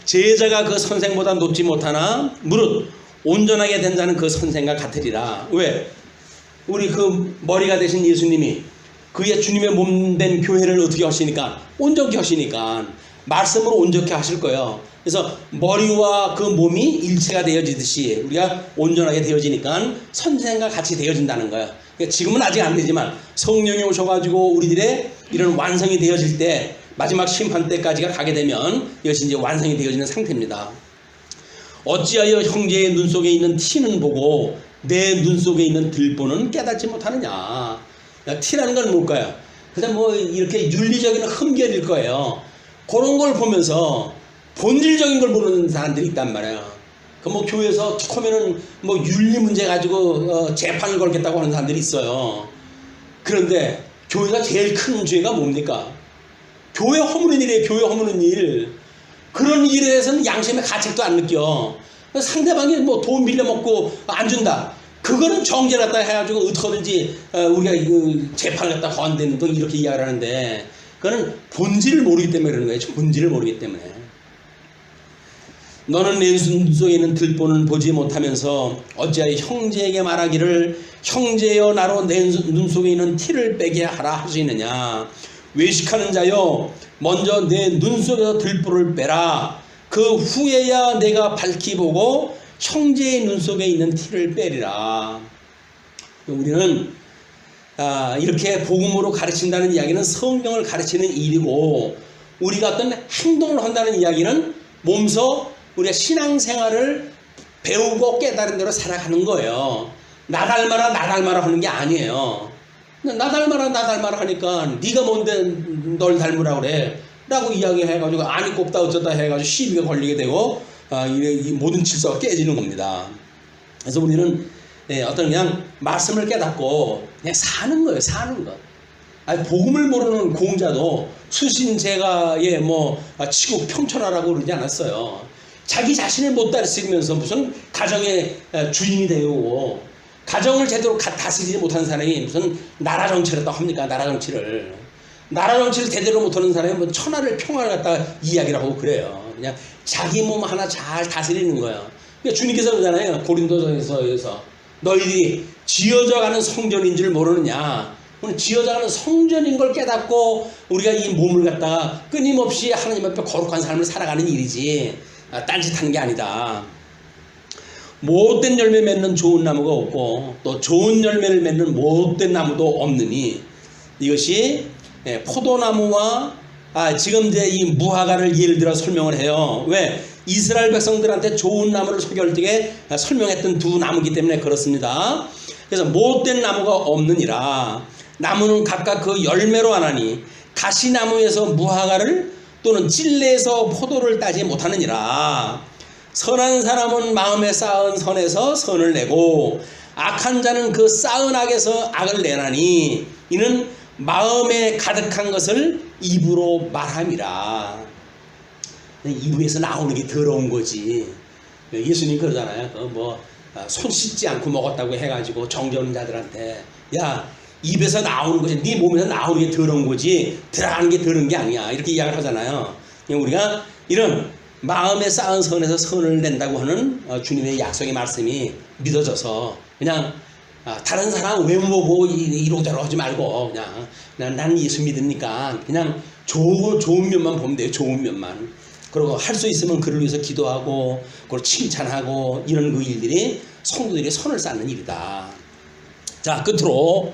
제자가 그 선생보다 높지 못하나 무릇 온전하게 된 자는 그 선생과 같으리라. 왜? 우리 그 머리가 되신 예수님이 그의 주님의 몸된 교회를 어떻게 하시니까? 온전케 하시니까 말씀으로 온전케 하실 거예요. 그래서 머리와 그 몸이 일체가 되어지듯이 우리가 온전하게 되어지니까 선생과 같이 되어진다는 거예요. 그러니까 지금은 아직 안 되지만 성령이 오셔가지고 우리들의 이런 완성이 되어질 때 마지막 심판 때까지가 가게 되면 이것이 이제 완성이 되어지는 상태입니다. 어찌하여 형제의 눈 속에 있는 티는 보고 내 눈 속에 있는 들보는 깨닫지 못하느냐. 티라는 건 뭘까요? 그냥 뭐 이렇게 윤리적인 흠결일 거예요. 그런 걸 보면서 본질적인 걸 모르는 사람들이 있단 말이에요. 그 뭐 교회에서 처음에는 뭐 윤리 문제 가지고 재판을 걸겠다고 하는 사람들이 있어요. 그런데 교회가 제일 큰 죄가 뭡니까? 교회 허무는 일이에요. 교회 허무는 일. 그런 일에 대해서는 양심의 가책도 안 느껴. 상대방이 뭐 돈 빌려먹고 안 준다. 그거는 정죄 갖다 해가지고 어떻게든지 우리가 그 재판을 갖다 건대는 또 이렇게 이야기를 하는데 그거는 본질을 모르기 때문에 그러는 거예요. 본질을 모르기 때문에. 너는 내 눈 속에 있는 들보는 보지 못하면서 어찌하여 형제에게 말하기를 형제여 나로 내 눈 속에 있는 티를 빼게 하라 할 수 있느냐. 외식하는 자여 먼저 내 눈 속에서 들보를 빼라. 그 후에야 내가 밝히 보고 형제의 눈 속에 있는 티를 빼리라. 우리는 이렇게 복음으로 가르친다는 이야기는 성경을 가르치는 일이고 우리가 어떤 행동을 한다는 이야기는 몸소 우리가 신앙생활을 배우고 깨달은 대로 살아가는 거예요. 나 닮아라 하는 게 아니에요. 나 닮아라 하니까 네가 뭔데 널 닮으라고 그래 라고 이야기해가지고 아니 꼽다 어쩌다 해가지고 시비가 걸리게 되고 이 모든 질서가 깨지는 겁니다. 그래서 우리는 어떤 그냥 말씀을 깨닫고 그냥 사는 거예요. 사는 것. 복음을 모르는 공자도 수신제가에 뭐 치고 평천하라고 그러지 않았어요. 자기 자신을 못 다스리면서 무슨 가정의 주인이 되고 가정을 제대로 다스리지 못하는 사람이 무슨 나라 정치를 했다고 합니까? 나라 정치를 제대로 못하는 사람이 뭐 천하를 평화를 갖다 이야기를 하고 그래요. 그냥 자기 몸 하나 잘 다스리는 거예요. 그러니까 주님께서 그러잖아요. 고린도전에서 너희들이 지어져가는 성전인 줄 모르느냐. 오늘 지어져가는 성전인 걸 깨닫고 우리가 이 몸을 갖다가 끊임없이 하나님 앞에 거룩한 삶을 살아가는 일이지 딴짓하는 게 아니다. 못된 열매 맺는 좋은 나무가 없고 또 좋은 열매를 맺는 못된 나무도 없느니 이것이 포도나무와 지금 이제 이 무화과를 예를 들어 설명을 해요. 왜? 이스라엘 백성들한테 좋은 나무를 소개할 때 설명했던 두 나무이기 때문에 그렇습니다. 그래서 못된 나무가 없느니라. 나무는 각각 그 열매로 하나니 가시나무에서 무화과를 또는 찔레에서 포도를 따지 못하느니라. 선한 사람은 마음에 쌓은 선에서 선을 내고 악한 자는 그 쌓은 악에서 악을 내나니 이는 마음에 가득한 것을 입으로 말함이라. 입에서 나오는 게 더러운 거지. 예수님 그러잖아요. 손 씻지 않고 먹었다고 해가지고 정죄자들한테 야, 입에서 나오는 것이 네 몸에서 나오는 게 더러운 거지 들어가는 게 더러운 게 아니야, 이렇게 이야기를 하잖아요. 우리가 이런 마음에 쌓은 선에서 선을 낸다고 하는 주님의 약속의 말씀이 믿어져서 그냥 다른 사람 외모 보고 이러고저러고 하지 말고 그냥 난 예수 믿으니까 그냥 좋은 면만 보면 돼요. 좋은 면만. 그리고 할 수 있으면 그를 위해서 기도하고 그걸 칭찬하고 이런 그 일들이 성도들이 선을 쌓는 일이다. 자, 끝으로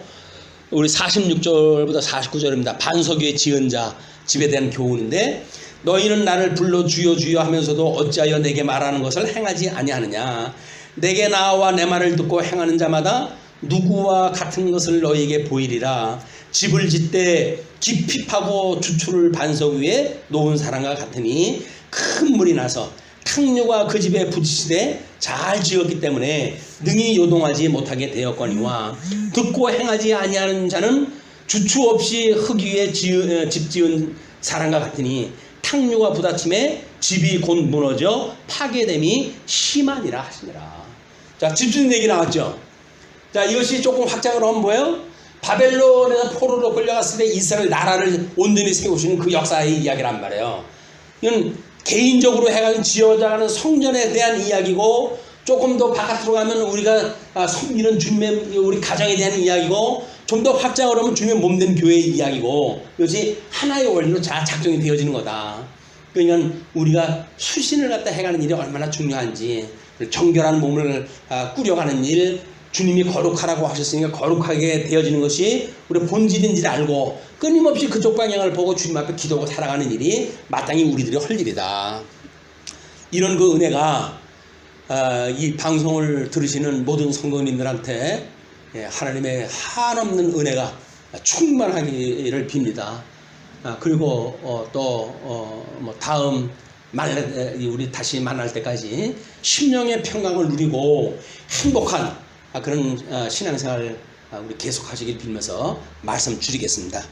우리 46절부터 49절입니다. 반석위에 지은 자 집에 대한 교훈인데 너희는 나를 불러 주여 주여 하면서도 어찌하여 내게 말하는 것을 행하지 아니하느냐. 내게 나와 내 말을 듣고 행하는 자마다 누구와 같은 것을 너희에게 보이리라. 집을 짓되 깊이 파고 주추를 반석 위에 놓은 사람과 같으니 큰 물이 나서 탕류가 그 집에 부딪히되 잘 지었기 때문에 능히 요동하지 못하게 되었거니와 듣고 행하지 아니하는 자는 주추 없이 흙 위에 집 지은 사람과 같으니 탕류가 부딪힘에 집이 곧 무너져 파괴됨이 심하니라 하시니라. 자, 집 짓는 얘기 나왔죠. 자, 이것이 조금 확장으로 하면 뭐예요? 바벨론에서 포로로 끌려갔을 때 이스라엘 나라를 온전히 세우시는 그 역사의 이야기란 말이에요. 이건 개인적으로 해가지고 지어져가는 성전에 대한 이야기고, 조금 더 바깥으로 가면 우리가 섬기는 주님의 우리 가정에 대한 이야기고, 좀 더 확장을 하면 주님의 몸된 교회의 이야기고, 이것이 하나의 원리로 잘 작동이 되어지는 거다. 그러니까 우리가 수신을 갖다 해가는 일이 얼마나 중요한지, 정결한 몸을 꾸려가는 일, 주님이 거룩하라고 하셨으니까 거룩하게 되어지는 것이 우리 본질인지를 알고 끊임없이 그쪽 방향을 보고 주님 앞에 기도하고 살아가는 일이 마땅히 우리들이 할 일이다. 이런 그 은혜가 이 방송을 들으시는 모든 성도님들한테 하나님의 한없는 은혜가 충만하기를 빕니다. 그리고 또 다음 우리 다시 만날 때까지 심령의 평강을 누리고 행복한 그런 신앙생활 우리 계속하시길 빌면서 말씀 줄이겠습니다.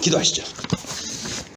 기도하시죠.